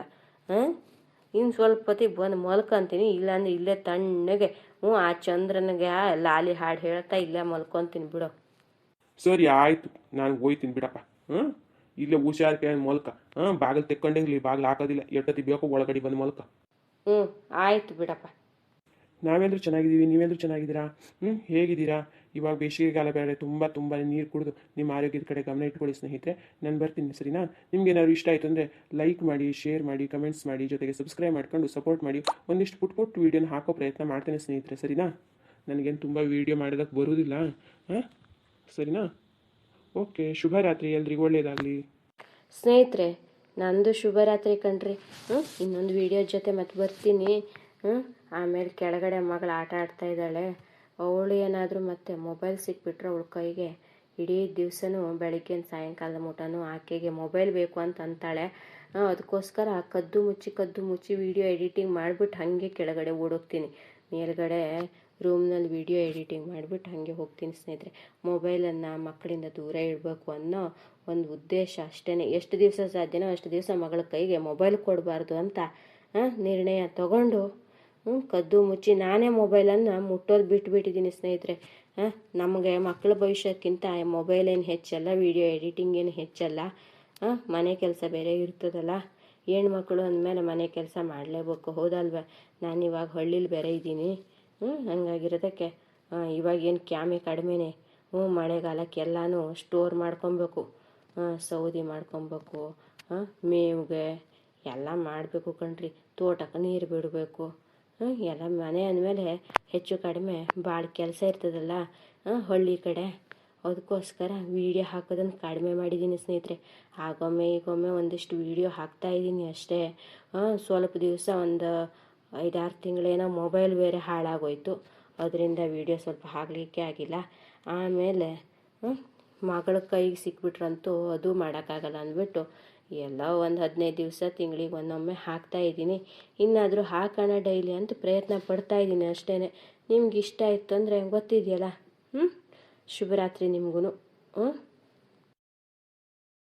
ಇನ್ನು ಸ್ವಲ್ಪ ಹೊತ್ತಿಗೆ ಬಂದು ಮಲ್ಕೊಂತೀನಿ, ಇಲ್ಲಾಂದ್ರೆ ಇಲ್ಲೇ ತಣ್ಣಗೆ ಆ ಚಂದ್ರನಿಗೆ ಲಾಲಿ ಹಾಡು ಹೇಳ್ತಾ ಇಲ್ಲೇ ಮಲ್ಕೊತೀನಿ ಬಿಡು. ಸರಿ ಆಯಿತು, ನಾನು ಹೋಯ್ತೀನಿ ಬಿಡಪ್ಪ. ಇಲ್ಲೇ ಹುಷಾರಿಕೆ ಮೊಲ್ಕ. ಬಾಗಿಲು ತೆಕ್ಕೊಂಡೇ ಇರಲಿ, ಬಾಗಿಲು ಹಾಕೋದಿಲ್ಲ. ಎಷ್ಟೊತ್ತಿ ಬೇಕು ಒಳಗಡೆ ಬಂದು ಮೊಲ್ಕ. ಆಯಿತು ಬಿಡಪ್ಪ. ನಾವೇಂದ್ರೂ ಚೆನ್ನಾಗಿದ್ದೀವಿ, ನೀವೇಂದ್ರೂ ಚೆನ್ನಾಗಿದ್ದೀರಾ? ಹೇಗಿದ್ದೀರಾ? ಇವಾಗ ಬೇಸಿಗೆಗಾಲ ಬೇರೆ, ತುಂಬ ನೀರು ಕುಡಿದು ನಿಮ್ಮ ಆರೋಗ್ಯದ ಕಡೆ ಗಮನ ಇಟ್ಕೊಳ್ಳಿ ಸ್ನೇಹಿತರೆ. ನಾನು ಬರ್ತೀನಿ, ಸರಿನಾ? ನಿಮ್ಗೇನಾದ್ರು ಇಷ್ಟ ಆಯಿತು ಅಂದರೆ ಲೈಕ್ ಮಾಡಿ, ಶೇರ್ ಮಾಡಿ, ಕಮೆಂಟ್ಸ್ ಮಾಡಿ, ಜೊತೆಗೆ ಸಬ್ಸ್ಕ್ರೈಬ್ ಮಾಡ್ಕೊಂಡು ಸಪೋರ್ಟ್ ಮಾಡಿ. ಒಂದಿಷ್ಟು ಪುಟ್ ವೀಡಿಯೋನ ಹಾಕೋ ಪ್ರಯತ್ನ ಮಾಡ್ತೇನೆ ಸ್ನೇಹಿತರೆ, ಸರಿನಾ? ನನಗೇನು ತುಂಬ ವೀಡಿಯೋ ಮಾಡೋದಕ್ಕೆ ಬರೋದಿಲ್ಲ, ಸರಿನಾ? ಓಕೆ, ಶುಭರಾತ್ರಿ, ಎಲ್ರಿಗೂ ಒಳ್ಳೆಯದಾಗಲಿ. ಸ್ನೇಹಿತರೆ, ನಂದು ಶುಭರಾತ್ರಿ ಕಣ್ರಿ. ಇನ್ನೊಂದು ವಿಡಿಯೋ ಜೊತೆ ಮತ್ತೆ ಬರ್ತೀನಿ. ಆಮೇಲೆ ಕೆಳಗಡೆ ಮಗಳು ಆಟ ಆಡ್ತಾ ಇದ್ದಾಳೆ. ಅವಳು ಏನಾದರೂ ಮತ್ತೆ ಮೊಬೈಲ್ ಸಿಕ್ಬಿಟ್ರೆ ಅವಳ ಕೈಗೆ ಇಡೀ ದಿವಸನೂ ಬೆಳಿಗ್ಗೆ ಸಾಯಂಕಾಲದ ಮಟನೂ ಆಕೆಗೆ ಮೊಬೈಲ್ ಬೇಕು ಅಂತ ಅಂತಾಳೆ. ಅದಕ್ಕೋಸ್ಕರ ಕದ್ದು ಮುಚ್ಚಿ ವಿಡಿಯೋ ಎಡಿಟಿಂಗ್ ಮಾಡಿಬಿಟ್ಟು ಹಾಗೆ ಕೆಳಗಡೆ ಓಡೋಗ್ತೀನಿ. ಮೇಲ್ಗಡೆ ರೂಮ್ನಲ್ಲಿ ವಿಡಿಯೋ ಎಡಿಟಿಂಗ್ ಮಾಡಿಬಿಟ್ಟು ಹಾಗೆ ಹೋಗ್ತೀನಿ ಸ್ನೇಹಿತರೆ. ಮೊಬೈಲನ್ನು ಮಕ್ಕಳಿಂದ ದೂರ ಇಡಬೇಕು ಅನ್ನೋ ಒಂದು ಉದ್ದೇಶ ಅಷ್ಟೇ. ಎಷ್ಟು ದಿವಸ ಸಾಧ್ಯನೋ ಅಷ್ಟು ದಿವಸ ಮಗಳ ಕೈಗೆ ಮೊಬೈಲ್ ಕೊಡಬಾರ್ದು ಅಂತ ನಿರ್ಣಯ ತಗೊಂಡು ಕದ್ದು ಮುಚ್ಚಿ ನಾನೇ ಮೊಬೈಲನ್ನು ಮುಟ್ಟೋದು ಬಿಟ್ಬಿಟ್ಟಿದ್ದೀನಿ ಸ್ನೇಹಿತರೆ. ನಮಗೆ ಮಕ್ಕಳ ಭವಿಷ್ಯಕ್ಕಿಂತ ಮೊಬೈಲ್ ಏನು ಹೆಚ್ಚಲ್ಲ, ವಿಡಿಯೋ ಎಡಿಟಿಂಗ್ ಏನು ಹೆಚ್ಚಲ್ಲ. ಮನೆ ಕೆಲಸ ಬೇರೆ ಇರ್ತದಲ್ಲ, ಹೆಣ್ಮಕ್ಳು ಅಂದಮೇಲೆ ಮನೆ ಕೆಲಸ ಮಾಡಲೇಬೇಕು, ಹೌದಲ್ವ? ನಾನಿವಾಗ ಹಳ್ಳೀಲಿ ಬೇರೆ ಇದ್ದೀನಿ. ಹಂಗಾಗಿರೋದಕ್ಕೆ ಇವಾಗೇನು ಕ್ಯಾಮೆ ಕಡಿಮೆನೆ. ಮಳೆಗಾಲಕ್ಕೆಲ್ಲನೂ ಸ್ಟೋರ್ ಮಾಡ್ಕೊಬೇಕು, ಸೌದೆ ಮಾಡ್ಕೊಬೇಕು, ಮೇವಿಗೆ ಎಲ್ಲ ಮಾಡಬೇಕು ಕಣ್ರಿ. ತೋಟಕ್ಕೆ ನೀರು ಬಿಡಬೇಕು, ಎಲ್ಲ ಮನೆ ಅಂದಮೇಲೆ ಹೆಚ್ಚು ಕಡಿಮೆ ಭಾಳ ಕೆಲಸ ಇರ್ತದಲ್ಲ ಹಳ್ಳಿ ಕಡೆ. ಅದಕ್ಕೋಸ್ಕರ ವೀಡಿಯೋ ಹಾಕೋದನ್ನು ಕಡಿಮೆ ಮಾಡಿದ್ದೀನಿ ಸ್ನೇಹಿತರೆ. ಆಗೊಮ್ಮೆ ಈಗೊಮ್ಮೆ ಒಂದಿಷ್ಟು ವೀಡಿಯೋ ಹಾಕ್ತಾಯಿದ್ದೀನಿ ಅಷ್ಟೇ. ಸ್ವಲ್ಪ ದಿವಸ ಒಂದು 5-6 ತಿಂಗಳೇನೋ ಮೊಬೈಲ್ ಬೇರೆ ಹಾಳಾಗೋಯ್ತು, ಅದರಿಂದ ವೀಡಿಯೋ ಸ್ವಲ್ಪ ಹಾಕಲಿಕ್ಕೆ ಆಗಿಲ್ಲ. ಆಮೇಲೆ ಮಗಳ ಕೈಗೆ ಸಿಕ್ಬಿಟ್ರಂತೂ ಅದು ಮಾಡೋಕ್ಕಾಗಲ್ಲ ಅಂದ್ಬಿಟ್ಟು ಎಲ್ಲ ಒಂದು 15 ದಿವಸ ತಿಂಗಳಿಗೆ ಒಂದೊಮ್ಮೆ ಹಾಕ್ತಾಯಿದ್ದೀನಿ. ಇನ್ನಾದರೂ ಹಾಕೋಣ ಡೈಲಿ ಅಂತ ಪ್ರಯತ್ನ ಪಡ್ತಾಯಿದ್ದೀನಿ ಅಷ್ಟೇ. ನಿಮ್ಗೆ ಇಷ್ಟ ಆಯಿತು ಅಂದರೆ ಗೊತ್ತಿದೆಯಲ್ಲ. ಶುಭರಾತ್ರಿ ನಿಮಗೂ.